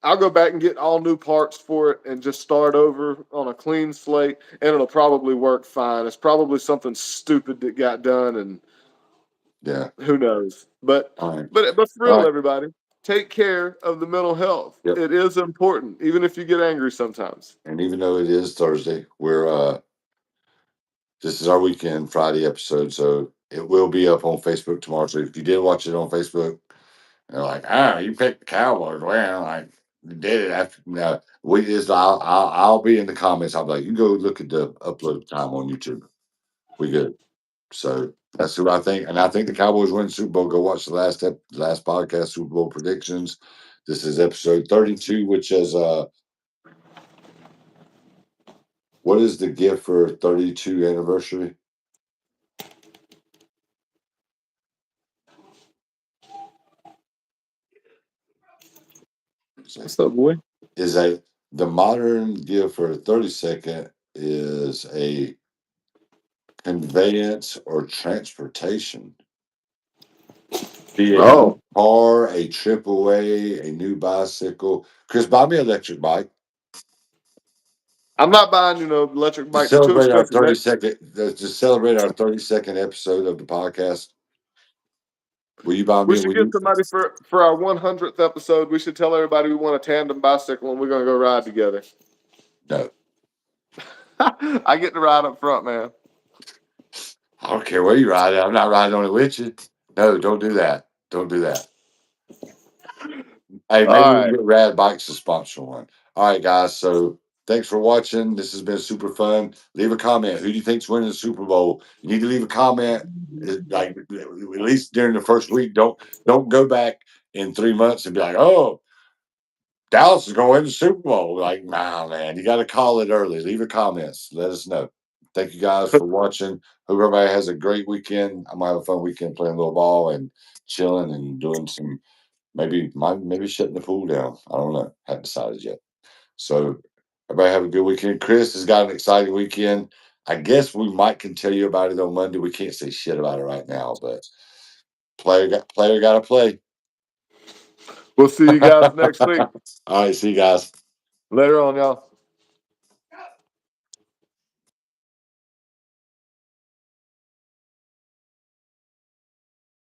I'll go back and get all new parts for it and just start over on a clean slate, and it'll probably work fine. It's probably something stupid that got done, and yeah. who knows. But All right. but for All real, right. everybody, take care of the mental health. Yep. It is important, even if you get angry sometimes. And even though it is Thursday, this is our weekend Friday episode, so it will be up on Facebook tomorrow. So if you did watch it on Facebook, they're like, you picked the Cowboys. Well, like you did it after. No, we just I'll be in the comments. I'll be like, you go look at the upload time on YouTube. We good. So that's who I think, and I think the Cowboys win the Super Bowl. Go watch the last podcast, Super Bowl predictions. This is episode 32, which is what is the gift for 32 anniversary? What's up, boy? Is a the modern gift for 32nd is a conveyance or transportation. Be it a new Oh, car, a trip away, a new bicycle. Chris, buy me an electric bike I'm not buying electric to bike. They're too celebrate our expensive. 32nd. To celebrate our 32nd episode of the podcast. Will you buy We me? should Will get you? somebody for our 100th episode. We should tell everybody we want a tandem bicycle and we're gonna go ride together. No, I get to ride up front, man. I don't care where you ride it. I'm not riding on it with you. No, don't do that. Don't do that. Hey, maybe All we can right. get Rad Bikes to sponsor one. All right, guys. So thanks for watching. This has been super fun. Leave a comment. Who do you think's winning the Super Bowl? You need to leave a comment. Like at least during the first week. Don't go back in 3 months and be like, oh, Dallas is going to win the Super Bowl. Like, nah, man. You got to call it early. Leave your comments. Let us know. Thank you guys for watching. Hope everybody has a great weekend. I'm gonna have a fun weekend playing a little ball and chilling and doing some maybe shutting the pool down. I don't know. Haven't decided yet. So everybody have a good weekend. Chris has got an exciting weekend. I guess we might can tell you about it on Monday. We can't say shit about it right now, but player got to play. We'll see you guys next week. All right, see you guys. Later on, y'all.